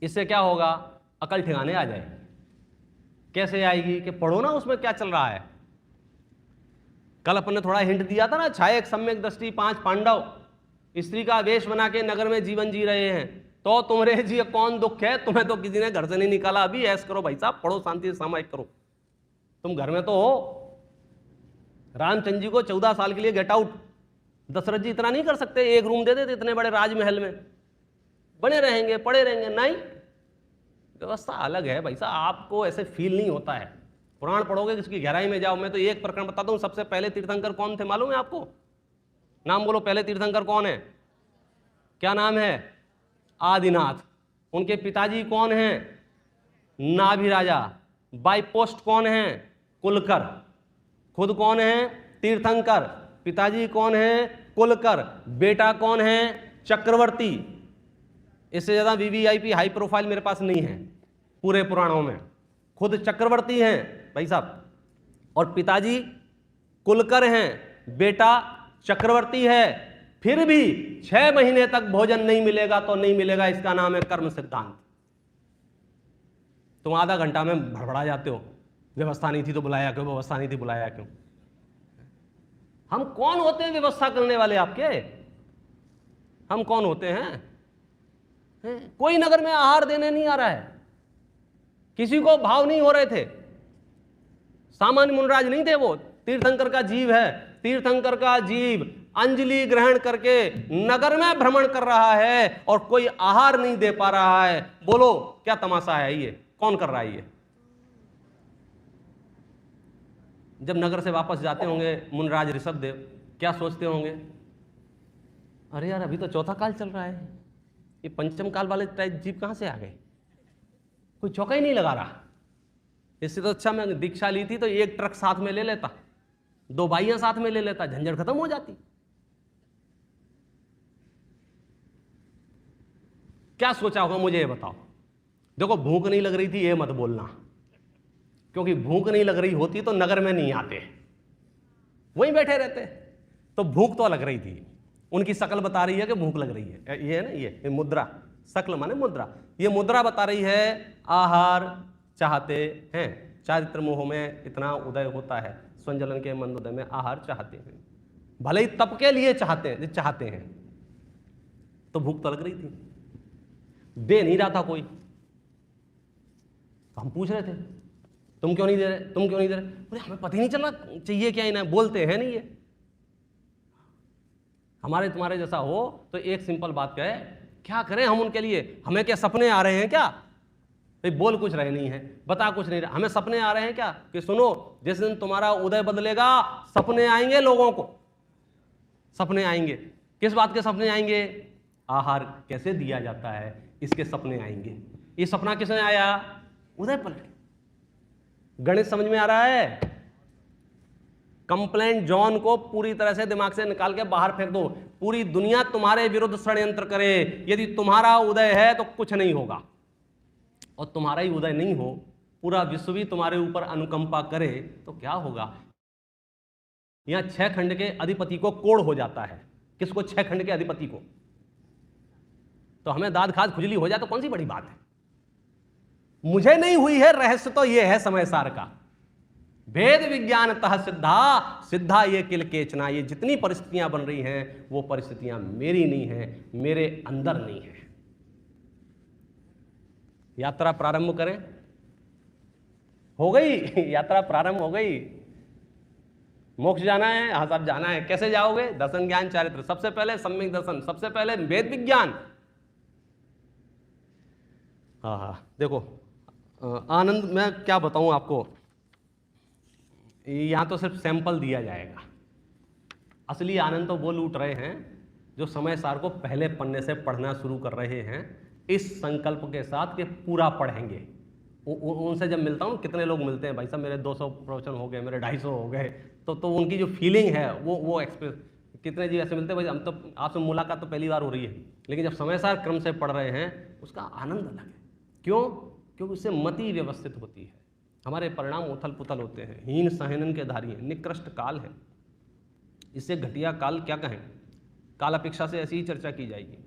इससे क्या होगा, अकल ठिकाने आ जाएगी। कैसे आएगी कि पढ़ो ना उसमें क्या चल रहा है। कल अपन ने थोड़ा हिंट दिया था ना, छायक सम्यक दृष्टि 5 पांडव स्त्री का वेश बना के नगर में जीवन जी रहे हैं, तो तुम्हारे जी कौन दुख है, तुम्हें तो किसी ने घर से नहीं निकाला, अभी ऐश करो भाई साहब, पढ़ो, शांति से सामायिक करो। तुम घर में तो हो। रामचंद्र जी को 14 साल के लिए गेट आउट, दशरथ जी इतना नहीं कर सकते, एक रूम दे देते इतने बड़े राजमहल में, बने रहेंगे, पड़े रहेंगे? नहीं, व्यवस्था अलग है भाई साहब, आपको ऐसे फील नहीं होता है। पुराण पढ़ोगे इसकी गहराई में जाओ। मैं तो एक प्रकरण बताता हूं, सबसे पहले तीर्थंकर कौन थे मालूम है आपको? नाम बोलो, पहले तीर्थंकर कौन है? क्या नाम है? आदिनाथ। उनके पिताजी कौन हैं? नाभिराजा। बाई पोस्ट कौन है? कुलकर। खुद कौन है? तीर्थंकर। पिताजी कौन है? कुलकर। बेटा कौन है? चक्रवर्ती। इससे ज्यादा वीवीआईपी हाई प्रोफाइल मेरे पास नहीं है पूरे पुराणों में। खुद चक्रवर्ती हैं भाई साहब, और पिताजी कुलकर हैं, बेटा चक्रवर्ती है। फिर भी 6 महीने तक भोजन नहीं मिलेगा तो नहीं मिलेगा, इसका नाम है कर्म सिद्धांत। तुम आधा घंटा में भड़बड़ा जाते हो, व्यवस्था नहीं थी तो बुलाया क्यों, व्यवस्था नहीं थी बुलाया क्यों। हम कौन होते हैं व्यवस्था करने वाले आपके? हम कौन होते हैं? कोई नगर में आहार देने नहीं आ रहा है, किसी को भाव नहीं हो रहे थे। सामान्य मुनराज नहीं थे वो, तीर्थंकर का जीव है। तीर्थंकर का जीव अंजलि ग्रहण करके नगर में भ्रमण कर रहा है और कोई आहार नहीं दे पा रहा है। बोलो क्या तमाशा है ये, कौन कर रहा है ये? जब नगर से वापस जाते होंगे मुनराज ऋषभदेव, क्या सोचते होंगे, अरे यार अभी तो चौथा काल चल रहा है, ये पंचम काल वाले टाइप जीव कहां से आ गए, कोई चौका ही नहीं लगा रहा। इससे तो अच्छा मैं दीक्षा ली थी तो 1 ट्रक साथ में ले लेता, 2 बाइयां साथ में ले लेता, झंझट खत्म हो जाती। क्या सोचा होगा मुझे ये बताओ। देखो भूख नहीं लग रही थी ये मत बोलना, क्योंकि भूख नहीं लग रही होती तो नगर में नहीं आते, वहीं बैठे रहते। तो भूख तो लग रही थी, उनकी शक्ल बता रही है कि भूख लग रही है। ये है ना, ये मुद्रा, शक्ल माने मुद्रा, ये मुद्रा बता रही है आहार चाहते हैं। चारित्र मोह में इतना उदय होता है, स्वंजलन के मंद उदय में आहार चाहते हैं, भले ही तप के लिए चाहते हैं। तो भूख तो लग रही थी, दे नहीं रहा था कोई। तो हम पूछ रहे थे तुम क्यों नहीं दे रहे, तुम क्यों नहीं दे रहे? बोले हमें पता ही नहीं चला चाहिए क्या, इन्हें बोलते हैं नहीं। ये हमारे तुम्हारे जैसा हो तो एक सिंपल बात क्या है, क्या करें हम उनके लिए? हमें क्या सपने आ रहे हैं क्या? भाई बोल कुछ रहे नहीं है, बता कुछ नहीं रहे, हमें सपने आ रहे हैं क्या कि सुनो जिस दिन तुम्हारा उदय बदलेगा सपने आएंगे, लोगों को सपने आएंगे। किस बात के सपने आएंगे? आहार कैसे दिया जाता है इसके सपने आएंगे। ये सपना किसने आया? उदय पलट। गणित समझ में आ रहा है? कंप्लेंट जॉन को पूरी तरह से दिमाग से निकाल के बाहर फेंक दो। पूरी दुनिया तुम्हारे विरुद्ध षड्यंत्र करे, यदि तुम्हारा उदय है तो कुछ नहीं होगा, और तुम्हारा ही उदय नहीं हो, पूरा विश्व भी तुम्हारे ऊपर अनुकंपा करे तो क्या होगा? यहां 6 खंड के अधिपति को कोड़ हो जाता है। किसको? 6 खंड के अधिपति को। तो हमें दाद खाद खुजली हो जाए तो कौन सी बड़ी बात है? मुझे नहीं हुई है, रहस्य तो यह है समय सार का। भेद विज्ञान तह सिद्धा, सिद्धा ये किल केचना। ये जितनी परिस्थितियां बन रही हैं वो परिस्थितियां मेरी नहीं है, मेरे अंदर नहीं है। यात्रा प्रारंभ करें? हो गई यात्रा प्रारंभ हो गई। मोक्ष जाना है? हाँ साहब जाना है। कैसे जाओगे? दर्शन ज्ञान चारित्र। सबसे पहले सम्यक दर्शन, सबसे पहले वेद विज्ञान। हाँ देखो आनंद, मैं क्या बताऊं आपको, यहां तो सिर्फ सैंपल दिया जाएगा। असली आनंद तो वो लूट रहे हैं जो समय सार को पहले पन्ने से पढ़ना शुरू कर रहे हैं इस संकल्प के साथ कि पूरा पढ़ेंगे। उनसे जब मिलता हूँ, कितने लोग मिलते हैं भाई साहब, मेरे 200 प्रवचन हो गए, मेरे 250 हो गए, तो उनकी जो फीलिंग है वो एक्सप्रेस, कितने जी ऐसे मिलते हैं भाई हम तो आपसे मुलाकात तो पहली बार हो रही है, लेकिन जब समय सार क्रम से पढ़ रहे हैं उसका आनंद अलग है। क्यों? क्योंकि उससे मति व्यवस्थित होती है, हमारे परिणाम उथल पुथल होते हैं, हीन सहनन के धारी हैं, निकृष्ट काल है। इससे घटिया काल क्या कहें, काल अपेक्षा से ऐसी ही चर्चा की जाएगी।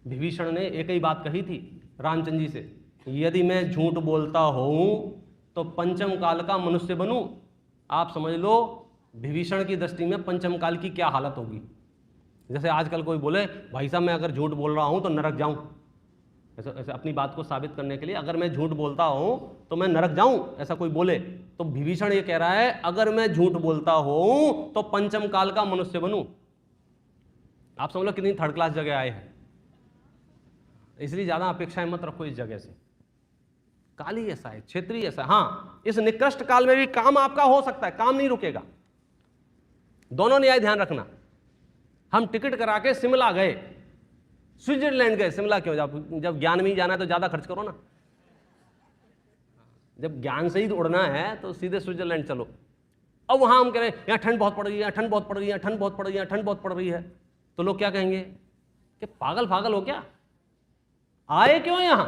विभीषण ने एक ही बात कही थी रामचंद्र जी से, यदि मैं झूठ बोलता हूं तो पंचम काल का मनुष्य बनूं। आप समझ लो विभीषण की दृष्टि में पंचम काल की क्या हालत होगी। जैसे आजकल कोई बोले भाई साहब मैं अगर झूठ बोल रहा हूं तो नरक जाऊं, ऐसे अपनी बात को साबित करने के लिए, अगर मैं झूठ बोलता हूं तो मैं नरक जाऊं, ऐसा कोई बोले तो विभीषण ये कह रहा है अगर मैं झूठ बोलता हूं तो पंचम काल का मनुष्य बनूं। आप समझ लो कितनी थर्ड क्लास जगह आए हैं। इसलिए ज्यादा अपेक्षाएं मत रखो इस जगह से। काल ही ऐसा है, क्षेत्रीय ऐसा। हाँ, इस निकृष्ट काल में भी काम आपका हो सकता है, काम नहीं रुकेगा। दोनों न्याय ध्यान रखना। हम टिकट करा के शिमला गए, स्विट्जरलैंड गए, शिमला क्यों? जब ज्ञान में ही जाना है तो ज्यादा खर्च करो ना। जब ज्ञान से ही उड़ना है तो सीधे स्विट्जरलैंड चलो। अब वहां हम कह रहे हैं यहाँ ठंड बहुत पड़ रही है, यहाँ ठंड बहुत पड़ रही है, ठंड बहुत पड़ रही है, ठंड बहुत पड़ रही है, तो लोग क्या कहेंगे कि पागल पागल हो क्या, आए क्यों यहां?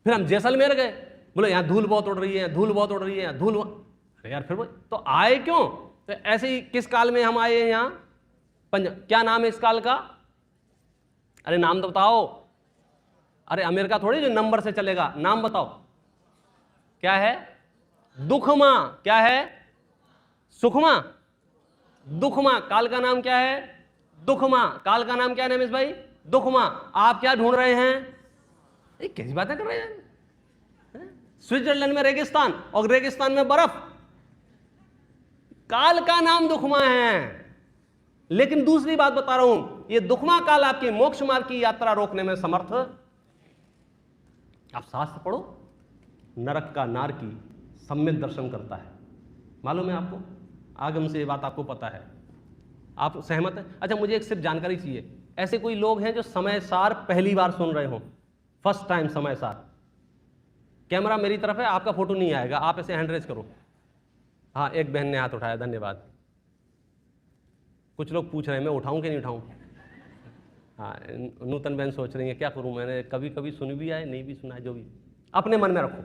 फिर हम जैसलमेर गए, बोले यहाँ धूल बहुत उड़ रही है, धूल बहुत उड़ रही है, धूल। अरे यार फिर तो आए क्यों? तो ऐसे ही किस काल में हम आए हैं यहाँ? क्या नाम है इस काल का? अरे नाम तो बताओ। अरे अमेरिका थोड़ी जो नंबर से चलेगा, नाम बताओ। क्या है? दुखमा। क्या है? सुखमा। दुखमा। काल का नाम क्या है? दुखमा। काल का नाम क्या है रमेश भाई? दुखमा। आप क्या ढूंढ रहे हैं? ये कैसी बातें कर रहे हैं? स्विट्जरलैंड में रेगिस्तान और रेगिस्तान में बर्फ। काल का नाम दुखमा है। लेकिन दूसरी बात बता रहा हूं, ये दुखमा काल आपकी मोक्ष मार्ग की यात्रा रोकने में समर्थ। आप शास्त्र पढ़ो, नरक का नार की सम्यक दर्शन करता है। मालूम है आपको? आगम से ये बात आपको पता है, आप सहमत हैं? अच्छा मुझे एक सिर्फ जानकारी चाहिए, ऐसे कोई लोग हैं जो समय सार पहली बार सुन रहे हो, फर्स्ट टाइम समय सार? कैमरा मेरी तरफ है, आपका फोटो नहीं आएगा, आप ऐसे हैंड रेज करो। हाँ, एक बहन ने हाथ उठाया, धन्यवाद। कुछ लोग पूछ रहे हैं मैं उठाऊं कि नहीं उठाऊं। हाँ, नूतन बहन सोच रही है क्या करूं, मैंने कभी कभी सुनी भी है, नहीं भी सुना है, जो भी अपने मन में रखो।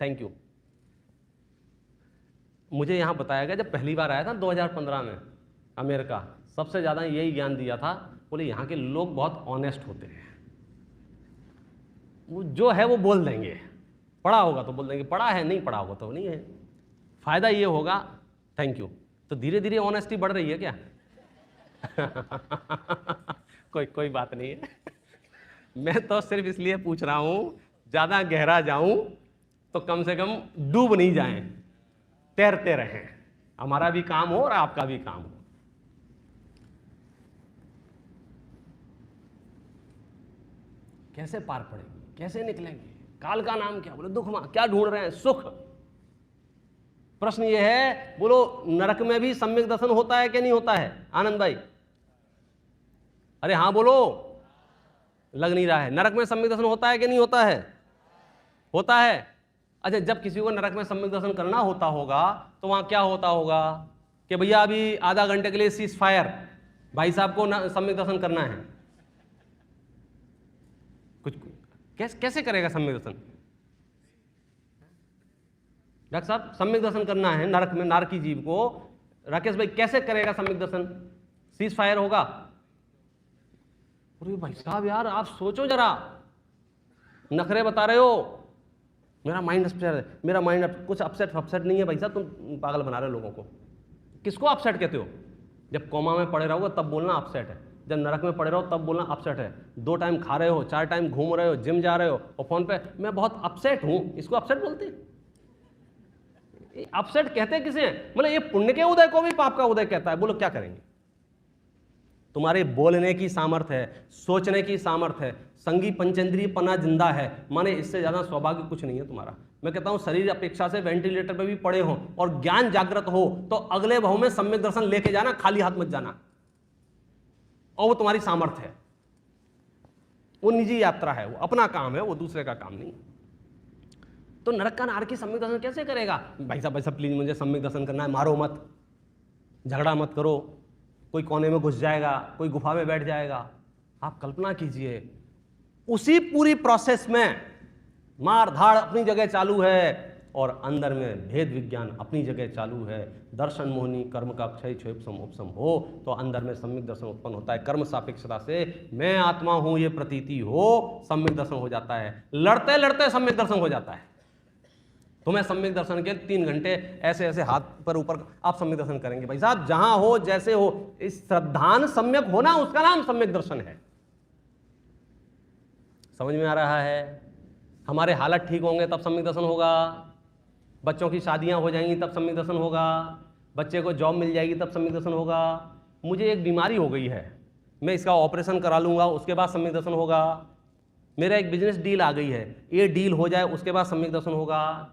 Thank you. मुझे यहाँ बताया गया, जब पहली बार आया था 2015 में अमेरिका, सबसे ज़्यादा यही ज्ञान दिया था, बोले यहाँ के लोग बहुत ऑनेस्ट होते हैं, वो जो है वो बोल देंगे, पढ़ा होगा तो बोल देंगे, पढ़ा है, नहीं पढ़ा होगा तो नहीं है, फायदा ये होगा, थैंक यू। तो धीरे धीरे ऑनेस्टी बढ़ रही है क्या? कोई बात नहीं है। मैं तो सिर्फ इसलिए पूछ रहा हूं, ज्यादा गहरा जाऊं तो कम से कम डूब नहीं जाएं, तैरते रहें, हमारा भी काम हो और आपका भी काम हो। कैसे पार पड़ेंगे, कैसे निकलेंगे? काल का नाम क्या? बोले दुख। क्या ढूंढ रहे हैं? सुख। प्रश्न ये है, बोलो नरक में भी सम्यक दर्शन होता है कि नहीं होता है? आनंद भाई, अरे हाँ बोलो, लग नहीं रहा है। नरक में सम्यक दर्शन होता है कि नहीं होता है? होता है। अच्छा, जब किसी को नरक में सम्यक दर्शन करना होता होगा तो वहां क्या होता होगा कि भैया अभी आधा घंटे के लिए सीज फायर, भाई साहब को सम्यक दर्शन करना है। कुछ कैसे करेगा सम्यक दर्शन? डॉक्टर साहब, सम्यक दर्शन करना है नरक में नारकी जीव को, राकेश भाई कैसे करेगा सम्यक दर्शन? सीज फायर होगा? अरे भाई साहब यार, आप सोचो जरा, नखरे बता रहे हो। मेरा माइंड अपसेट है, मेरा माइंड कुछ अपसेट नहीं है भाई साहब, तुम पागल बना रहे हो लोगों को। किसको अपसेट कहते हो? जब कोमा में पड़े रहोगे तब बोलना अपसेट है, जब नरक में पड़े रहो तब बोलना अपसेट है। 2 टाइम खा रहे हो, 4 टाइम घूम रहे हो, जिम जा रहे हो और फोन पे मैं बहुत अपसेट हूं, इसको अपसेट बोलते? अपसेट कहते किसे हैं? मतलब ये पुण्य के उदय को भी पाप का उदय कहता है। बोलो क्या करेंगे? तुम्हारे बोलने की सामर्थ्य है, सोचने की सामर्थ्य है, संगी पंचेंद्रिय पना जिंदा है, माने इससे ज्यादा सौभाग्य कुछ नहीं है तुम्हारा। मैं कहता हूं शरीर अपेक्षा से वेंटिलेटर पे भी पड़े हो और ज्ञान जागृत हो तो अगले भाव में सम्यक दर्शन लेके जाना, खाली हाथ मत जाना, और वो तुम्हारी सामर्थ्य है। वो निजी यात्रा है, वो अपना काम है, वो दूसरे का काम नहीं। तो नरक का नारकी सम्यक दर्शन कैसे करेगा? भाई साहब प्लीज मुझे सम्यक दर्शन करना है, मारो मत, झगड़ा मत करो, कोई कोने में घुस जाएगा, कोई गुफा में बैठ जाएगा। आप कल्पना कीजिए, उसी पूरी प्रोसेस में मार धाड़ अपनी जगह चालू है और अंदर में भेद विज्ञान अपनी जगह चालू है। दर्शन मोहनी कर्म का क्षय क्षयोपम उपशम हो तो अंदर में सम्यक दर्शन उत्पन्न होता है। कर्म सापेक्षता से मैं आत्मा हूं ये प्रतीति हो, सम्यक दर्शन हो जाता है। लड़ते लड़ते सम्यक दर्शन हो जाता है। तुम्हें सम्यक दर्शन के 3 घंटे ऐसे ऐसे हाथ पर ऊपर आप सम्यक दर्शन करेंगे। भाई साहब जहां हो जैसे हो, इस श्रद्धान सम्यक होना उसका नाम सम्यक दर्शन है। समझ में आ रहा है? हमारे हालत ठीक होंगे तब सम्यक दर्शन होगा, बच्चों की शादियां हो जाएंगी तब सम्यक दर्शन होगा, बच्चे को जॉब मिल जाएगी तब सम्यक दर्शन होगा। मुझे एक बीमारी हो गई है, मैं इसका ऑपरेशन करा लूंगा, उसके बाद सम्यक दर्शन होगा। मेरा एक बिजनेस डील आ गई है, ये डील हो जाए उसके बाद सम्यक दर्शन होगा।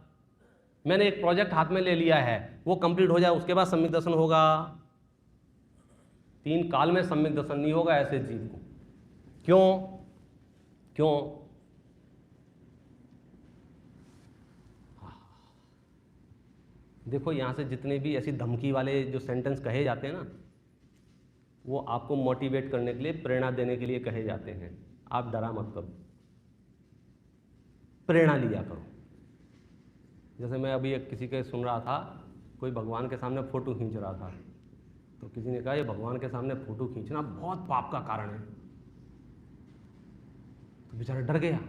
मैंने एक प्रोजेक्ट हाथ में ले लिया है, वो कंप्लीट हो जाए उसके बाद सम्यक दर्शन होगा। 3 काल में सम्यक दर्शन नहीं होगा ऐसे जीव को। क्यों? देखो यहां से जितने भी ऐसी धमकी वाले जो सेंटेंस कहे जाते हैं ना, वो आपको मोटिवेट करने के लिए, प्रेरणा देने के लिए कहे जाते हैं। आप डरा मत करो, प्रेरणा लिया करो। जैसे मैं अभी एक किसी के सुन रहा था, कोई भगवान के सामने फोटो खींच रहा था, तो किसी ने कहा ये भगवान के सामने फोटो खींचना बहुत पाप का कारण है। तो बेचारा डर गया,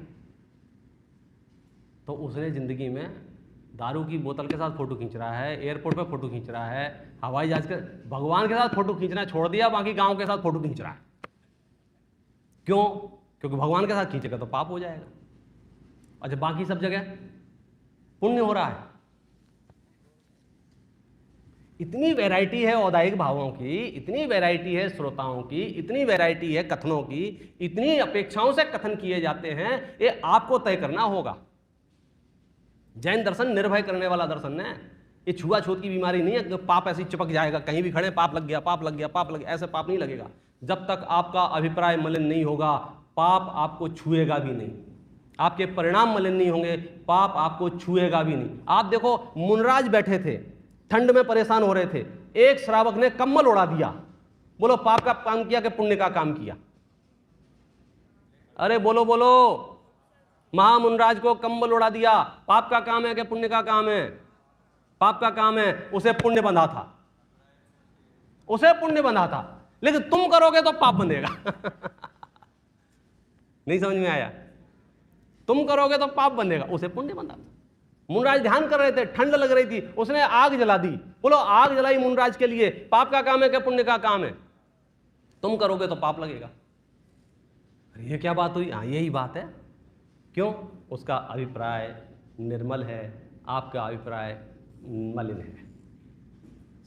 तो उसने जिंदगी में दारू की बोतल के साथ फोटो खींच रहा है, एयरपोर्ट पे फोटो खींच रहा है, हवाई जहाज के, भगवान के साथ फोटो खींचना छोड़ दिया, बाकी गांव के साथ फोटो खींच रहा है। क्यों? क्योंकि भगवान के साथ खींचेगा तो पाप हो जाएगा। अच्छा, बाकी सब जगह पुण्य हो रहा है। इतनी वैरायटी है औदायिक भावों की, इतनी वैरायटी है श्रोताओं की, इतनी वैरायटी है कथनों की, इतनी अपेक्षाओं से कथन किए जाते हैं, ये आपको तय करना होगा। जैन दर्शन निर्भय करने वाला दर्शन है, ये छुआछूत की बीमारी नहीं है कि पाप ऐसे चिपक जाएगा, कहीं भी खड़े पाप लग गया, पाप लग गया, पाप लग गया, ऐसे पाप नहीं लगेगा। जब तक आपका अभिप्राय मलिन नहीं होगा, पाप आपको छुएगा भी नहीं। आपके परिणाम मलिन नहीं होंगे, पाप आपको छुएगा भी नहीं। आप देखो, मुनराज बैठे थे, ठंड में परेशान हो रहे थे, एक श्रावक ने कम्बल उड़ा दिया। बोलो पाप का काम किया कि पुण्य का काम किया? अरे बोलो बोलो, महामुनराज को कम्बल उड़ा दिया, पाप का काम है कि पुण्य का काम है? पाप का काम है, उसे पुण्य बंधा था, उसे पुण्य बंधा था। लेकिन तुम करोगे तो पाप बंधेगा। नहीं समझ में आया? तुम करोगे तो पाप बंधेगा, उसे पुण्य बंधा था। मुनराज ध्यान कर रहे थे, ठंड लग रही थी, उसने आग जला दी। बोलो आग जलाई मुनराज के लिए, पाप का काम है क्या पुण्य का काम है? तुम करोगे तो पाप लगेगा। ये क्या बात हुई? हाँ यही बात है। क्यों? उसका अभिप्राय निर्मल है, आपका अभिप्राय मलिन है।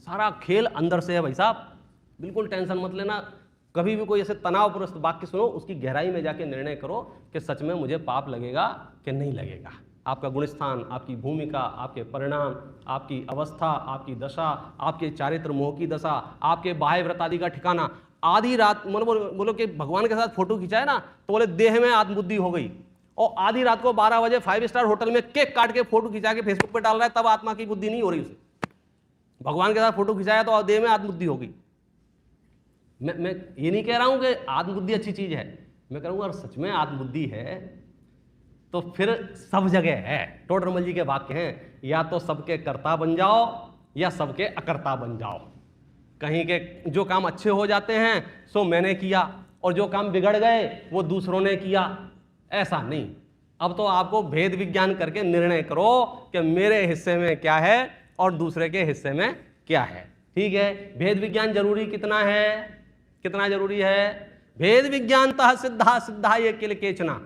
सारा खेल अंदर से है भाई साहब, बिल्कुल टेंशन मत लेना। कभी भी कोई ऐसे तनावग्रस्त वाक्य सुनो, उसकी गहराई में जाके निर्णय करो कि सच में मुझे पाप लगेगा कि नहीं लगेगा। आपका गुणस्थान, आपकी भूमिका, आपके परिणाम, आपकी अवस्था, आपकी दशा, आपके चारित्र मोह की दशा, आपके बाह्य व्रत आदि का ठिकाना। आधी रात बोलो कि भगवान के साथ फोटो खिंचाए ना, तो बोले देह में आत्मबुद्धि हो गई, और आधी रात को 12 बजे 5 स्टार होटल में केक काट के फोटो खिंचा के फेसबुक पे डाल रहा है, तब आत्मा की बुद्धि नहीं हो रही उसे। भगवान के साथ फोटो खिंचाया तो देह में आत्मबुद्धि हो गई। मैं ये नहीं कह रहा हूं कि आत्मबुद्धि अच्छी चीज है, मैं कह रहा हूं अगर सच में आत्मबुद्धि है तो फिर सब जगह है। टोडरमल जी के वाक्य हैं, या तो सबके कर्ता बन जाओ या सबके अकर्ता बन जाओ। कहीं के जो काम अच्छे हो जाते हैं सो मैंने किया, और जो काम बिगड़ गए वो दूसरों ने किया, ऐसा नहीं। अब तो आपको भेद विज्ञान करके निर्णय करो कि मेरे हिस्से में क्या है और दूसरे के हिस्से में क्या है। ठीक है? भेद विज्ञान जरूरी कितना है? कितना जरूरी है? भेद विज्ञानतः सिद्धा सिद्धा ये किल केचना।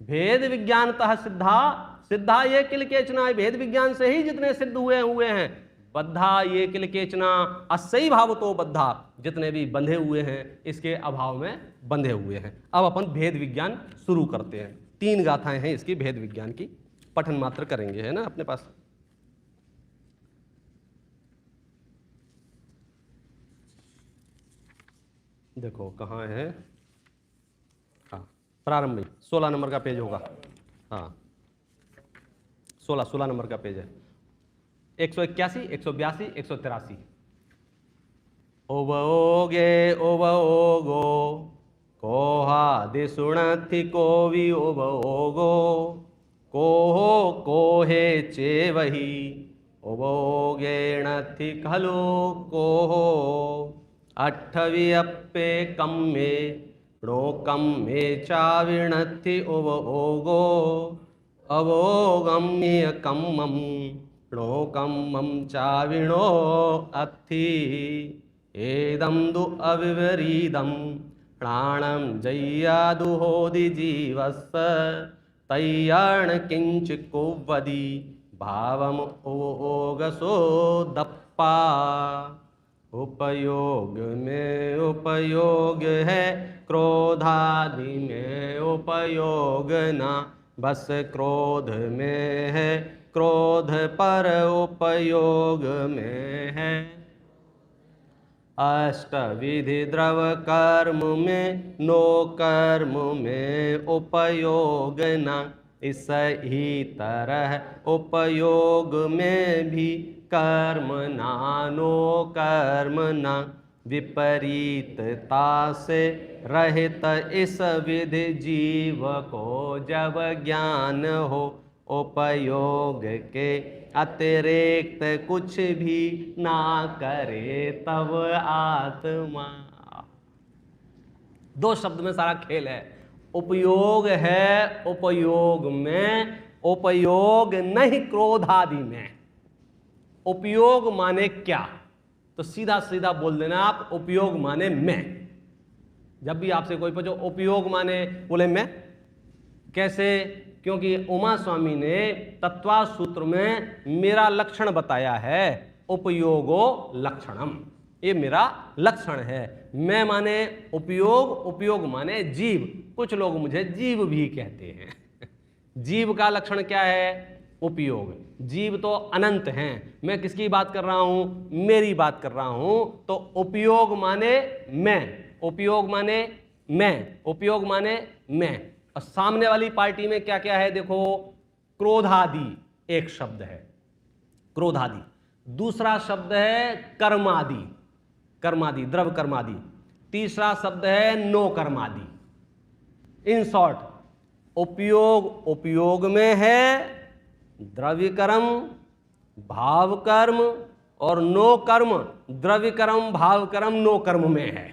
भेद विज्ञानतः सिद्धा सिद्धा ये किल केचना। भेद विज्ञान से ही जितने सिद्ध हुए हैं। बद्धा ये किल केचना अस्सई भावतो बद्धा, जितने भी बंधे हुए हैं इसके अभाव में बंधे हुए हैं। अब अपन भेद विज्ञान शुरू करते हैं। 3 गाथाएं हैं इसकी भेद विज्ञान की, पठन मात्र करेंगे, है ना अपने पास। देखो कहाँ है, हाँ प्रारंभ में 16 नंबर का पेज होगा। हाँ 16 नंबर का पेज है। 181, 182, 183। ओबोगे ओबोगो कोहा दिसुणथि कोवि ओबोगो कोहो कोहे चेवही ओबोगेणथि खलु कोहो अट्ठवि अप्पे कम्मे णो कम्मे चाविणथि ओबोगो अवोगम्य कम्मम णो कम्मम चाविणो अत्थि एदं दु अविवरीदं प्राणं जय्यादुहोदि जीवस्स तय्याण किंच कुवदि भावम ओगसो दप्पा। उपयोग में उपयोग है, क्रोधादि में उपयोग ना, बस क्रोध में है, क्रोध पर उपयोग में है। अष्टविधि द्रव कर्म में नो कर्म में उपयोग न, इस ही तरह उपयोग में भी कर्म नानो कर्म न। विपरीतता से रहित इस विधि जीव को जब ज्ञान हो, उपयोग के अतिरिक्त कुछ भी ना करे तब आत्मा। 2 शब्द में सारा खेल है। उपयोग है उपयोग में, उपयोग नहीं क्रोध आदि में। उपयोग माने क्या? तो सीधा सीधा बोल देना आप, उपयोग माने मैं। जब भी आपसे कोई पूछो उपयोग माने, बोले मैं। कैसे? क्योंकि उमा स्वामी ने तत्वा सूत्र में मेरा लक्षण बताया है, उपयोगो लक्षणम, ये मेरा लक्षण है। मैं माने उपयोग, उपयोग माने जीव। कुछ लोग मुझे जीव भी कहते हैं। जीव का लक्षण क्या है? उपयोग। जीव तो अनंत हैं। मैं किसकी बात कर रहा हूं? मेरी बात कर रहा हूं। तो उपयोग माने मैं, उपयोग माने मैं, उपयोग माने मैं। और सामने वाली पार्टी में क्या क्या है देखो, क्रोधादि एक शब्द है, क्रोधादि। दूसरा शब्द है कर्मादि, कर्मादि द्रव कर्मादि। तीसरा शब्द है नो कर्मादि। इन शॉर्ट, उपयोग उपयोग में है, द्रव्य कर्म भाव कर्म और नो कर्म, द्रव्य कर्म भाव कर्म नो कर्म में है।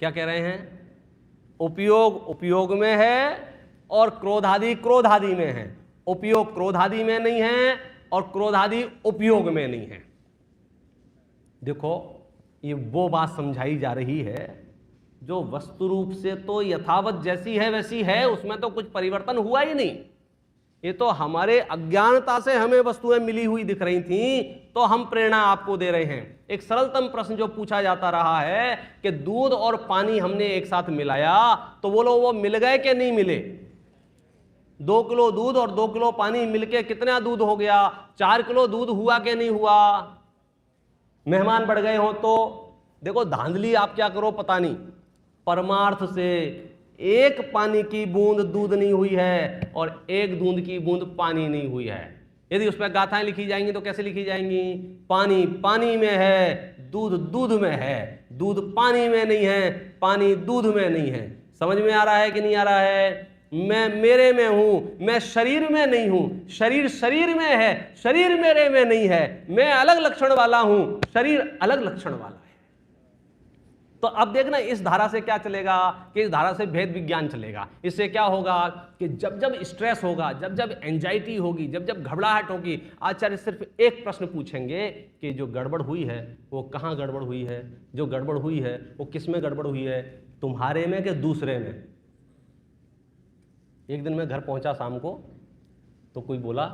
क्या कह रहे हैं? उपयोग उपयोग में है और क्रोधादि क्रोधादि में है। उपयोग क्रोधादि में नहीं है और क्रोधादि उपयोग में नहीं है। देखो, ये वो बात समझाई जा रही है जो वस्तु रूप से तो यथावत जैसी है वैसी है, उसमें तो कुछ परिवर्तन हुआ ही नहीं। ये तो हमारे अज्ञानता से हमें वस्तुएं मिली हुई दिख रही थी, तो हम प्रेरणा आपको दे रहे हैं। एक सरलतम प्रश्न जो पूछा जाता रहा है कि दूध और पानी हमने एक साथ मिलाया, तो बोलो वो मिल गए कि नहीं मिले? 2 किलो दूध और 2 किलो पानी मिलके कितना दूध हो गया? 4 किलो दूध हुआ कि नहीं हुआ? मेहमान बढ़ गए हो तो देखो, धांधली आप क्या करो पता नहीं, परमार्थ से एक पानी की बूंद दूध नहीं हुई है और एक दूध की बूंद पानी नहीं हुई है। यदि उस पर गाथाएं लिखी जाएंगी तो कैसे लिखी जाएंगी? पानी पानी में है, दूध दूध में है, दूध पानी में नहीं है, पानी दूध में नहीं है। समझ में आ रहा है कि नहीं आ रहा है? मैं मेरे में हूं, मैं शरीर में नहीं हूं, शरीर शरीर में है, शरीर मेरे में नहीं है। मैं अलग लक्षण वाला हूं, शरीर अलग लक्षण वाला है। तो अब देखना इस धारा से क्या चलेगा कि इस धारा से भेद विज्ञान चलेगा। इससे क्या होगा कि जब जब स्ट्रेस होगा, जब जब एंजाइटी होगी, जब जब घबराहट होगी, आचार्य सिर्फ एक प्रश्न पूछेंगे कि जो गड़बड़ हुई है वो कहाँ गड़बड़ हुई है, जो गड़बड़ हुई है वो किस में गड़बड़ हुई है, तुम्हारे में कि दूसरे में। एक दिन मैं घर पहुंचा शाम को, तो कोई बोला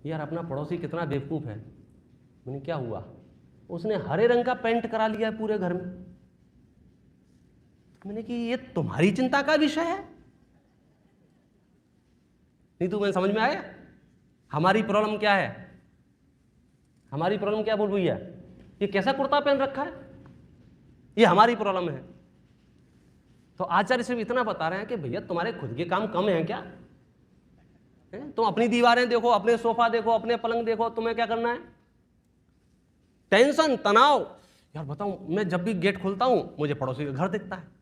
यार अपना पड़ोसी कितना बेवकूफ है। मैंने क्या हुआ? उसने हरे रंग का पेंट करा लिया है पूरे घर में। मैंने कि ये तुम्हारी चिंता का विषय है? नहीं, तुम्हें समझ में आया हमारी प्रॉब्लम क्या है? हमारी प्रॉब्लम क्या बोल भैया? ये कैसा कुर्ता पहन रखा है, ये हमारी प्रॉब्लम है। तो आचार्य सिर्फ इतना बता रहे हैं कि भैया तुम्हारे खुद के काम कम हैं क्या? तुम अपनी दीवारें देखो, अपने सोफा देखो, अपने पलंग देखो, तुम्हें क्या करना है? टेंशन तनाव। यार बताऊं, मैं जब भी गेट खोलता हूं मुझे पड़ोसी का घर दिखता है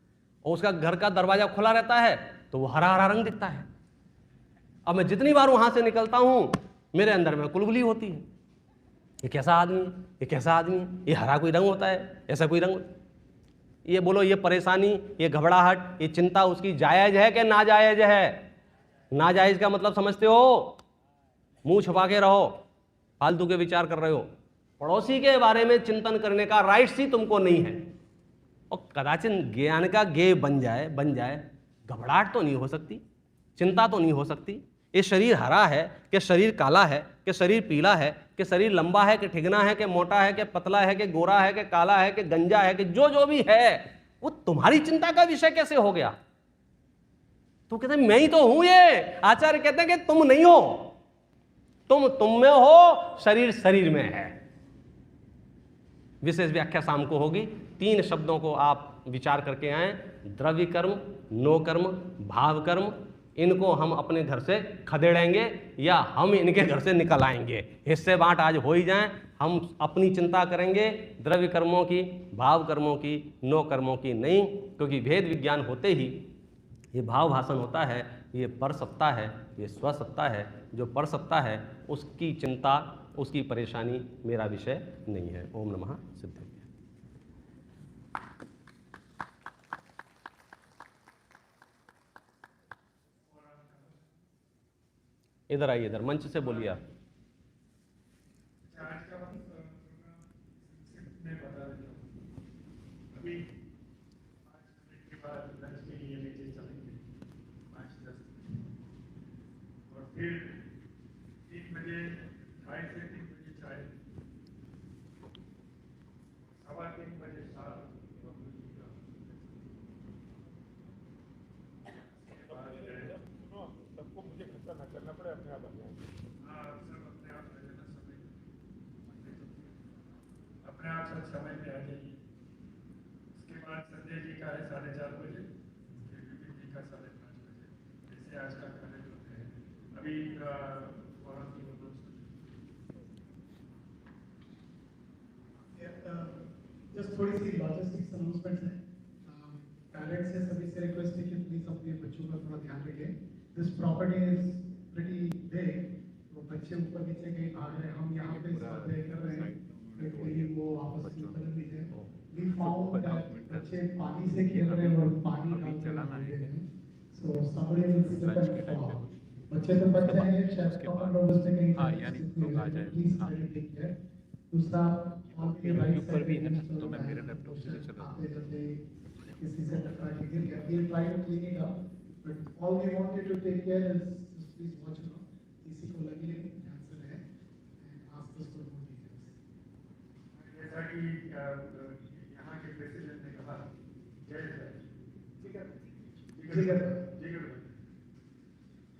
और उसका घर का दरवाजा खुला रहता है तो वो हरा हरा रंग दिखता है। अब मैं जितनी बार वहां से निकलता हूं मेरे अंदर में कुलबुली होती है, ये कैसा आदमी है, ये कैसा आदमी है, ये हरा कोई रंग होता है, ऐसा कोई रंग। ये बोलो, ये परेशानी, ये घबराहट, ये चिंता उसकी जायज है कि नाजायज है? नाजायज का मतलब समझते हो? मुंह छुपा के रहो, फालतू के विचार कर रहे हो। पड़ोसी के बारे में चिंतन करने का राइट्स ही तुमको नहीं है। और कदाचित ज्ञान का गे बन जाए, घबराहट तो नहीं हो सकती, चिंता तो नहीं हो सकती। ये शरीर हरा है कि शरीर काला है, कि शरीर पीला है, कि शरीर लंबा है कि ठिगना है, कि मोटा है कि पतला है, कि गोरा है कि काला है, कि गंजा है, कि जो भी है वो तुम्हारी चिंता का विषय कैसे हो गया? तो कहते हैं मैं ही तो हूं। ये आचार्य कहते हैं कि तुम नहीं हो, तुम में हो, शरीर शरीर में है। विशेष व्याख्या शाम को होगी। 3 शब्दों को आप विचार करके आए, द्रव्य कर्म, नो कर्म, भाव कर्म। इनको हम अपने घर से खदेड़ेंगे या हम इनके घर से निकल आएंगे। हिस्से बांट आज हो ही जाएं। हम अपनी चिंता करेंगे द्रव्य कर्मों की, भाव कर्मों की, नो कर्मों की नहीं, क्योंकि भेद विज्ञान होते ही ये भाव भाषण होता है, ये पर सत्ता है, ये स्वसत्ता है। जो पर सत्ता है उसकी चिंता, उसकी परेशानी मेरा विषय नहीं है। ओम नमः सिद्धेभ्यः। इधर आइए, इधर मंच से बोलिए आप। आज का मैं बता देता हूँ। अभी 5 मिनट के बाद लंच के लिए नीचे चलेंगे 5-10 मिनट, और फिर 3 बजे 2:30 से 3 बजे चाय, 3:15 बजे साथ सबको मुझे खर्चा ना करना पड़े, अपने आप आ जाए। हाँ, सब अपने आप आ जाना, समय अपने आप सब समय पे आ जाइए। उसके बाद संजय जी का है 4:30 बजे, फिर विपिन जी का 5:30 बजे। जैसे आज का कार्यक्रम होते हैं। अभी वहाँ की जस्ट थोड़ी सी लॉजिस्टिक्स अनाउंसमेंट्स हैं। पेरेंट्स से सभी से रिक्वेस्ट है कि प्लीज अपने बच्चों का थोड़ा ध्यान रखें। This property is pretty big, वो बच्चे ऊपर नीचे कहीं भाग रहे हैं, हम यहाँ पे स्प्रे कर रहे हैं कि कोई वो आपस में उतर नहीं जाए। We found that बच्चे पानी से खेल रहे हैं और पानी डालकर भाग रहे हैं, so somebody will slip and fall. बच्चे तो बच जाएंगे, शायद कॉमन रोड में कहीं please try to take care. दूसरा आपके राइट साइड पे भी तो मैं मेरे लैपटॉप से चला आते जाते किसी से टकरा के गिर गया, we'll try to clean it up, but all we want you to take care is just please watch it out. किसी को लगी नहीं ध्यान से रहे and ask us for more details. जैसा कि यहाँ के प्रेसिडेंट ने कहा, जय जय, ठीक है, ठीक है, ठीक है,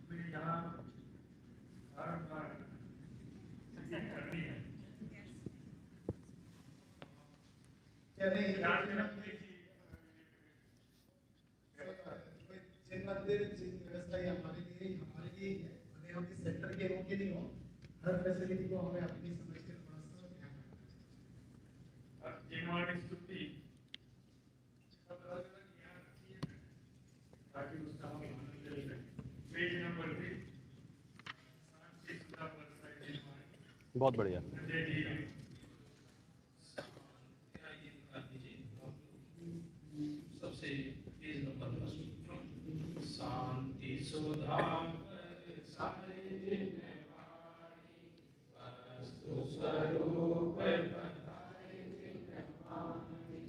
मैं यहाँ हर बार सेटिंग करनी है। क्या नहीं ध्यान से रखिए कि जिन मंदिर जिन व्यवस्था ये हमारे लिए ही है, भले हम इस सेक्टर के लोग के नहीं हो, हर फैसिलिटी को हमें अपनी समझ के थोड़ा सा ध्यान रखना चाहिए। जिनवाणी स्तुति ताकि उसका हम आनंद ले सकें। पेज नंबर 3 शांति सुधा परसाई जिनवाणी। बहुत बढ़िया। जय जी। सबसे पेज नंबर 1 शांति सुधा परसाई जिनवाणी वस्तु स्वरूप बताए जिनवाणी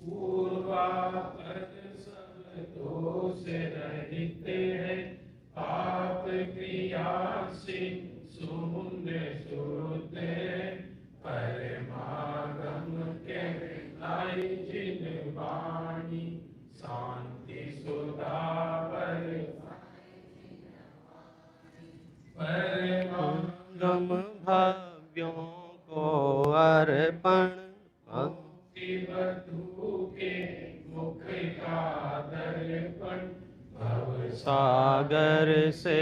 पूर्वापर सब दोष रहित है पाप क्रिया से शून्य शुद्ध परमागम के लाई जिनवाणी शांति सुधा परमागम भाव्यों को अर्पण भक्ति बधू के मुख का दर्पण भव सागर से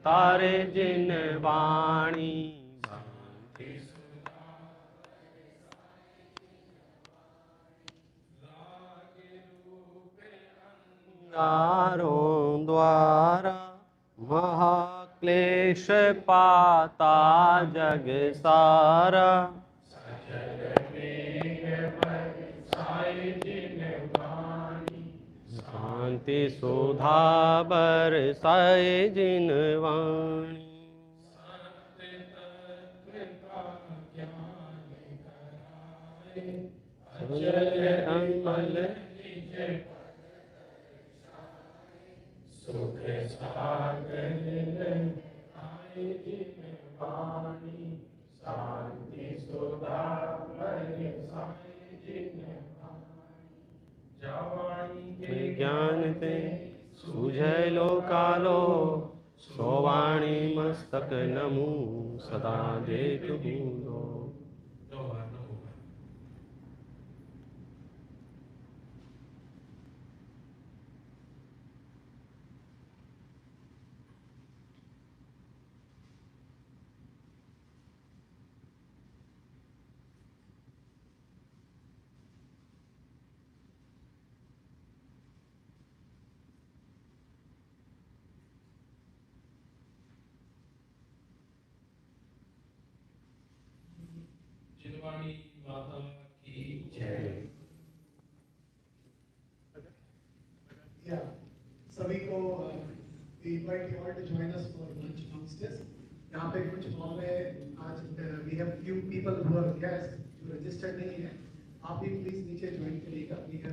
तारे जिन वाणी शांति सुधा राग रूप अंगारों द्वारा महाक्लेश पाता जग सारा सजल मेघ बरसाए जिनवाणी शांति सुधा बरसाए जिन वाणी सत्य तत्व का ज्ञान कराए अचल अमल निज सुख सागर आए जिनवाणी शांति सुधा बरसाए जिनवाणी जवानी के ज्ञान ते सूझे लो कालो सोवाणी मस्तक नमु सदा देख भूलो। जिनवाणी माता की जय। Yeah, सभी को we invite you all to join us for lunch downstairs. यहाँ पे कुछ हॉल में आज we have few people who are guests जो registered नहीं है, आप भी प्लीज नीचे ज्वाइन करिएगा। We have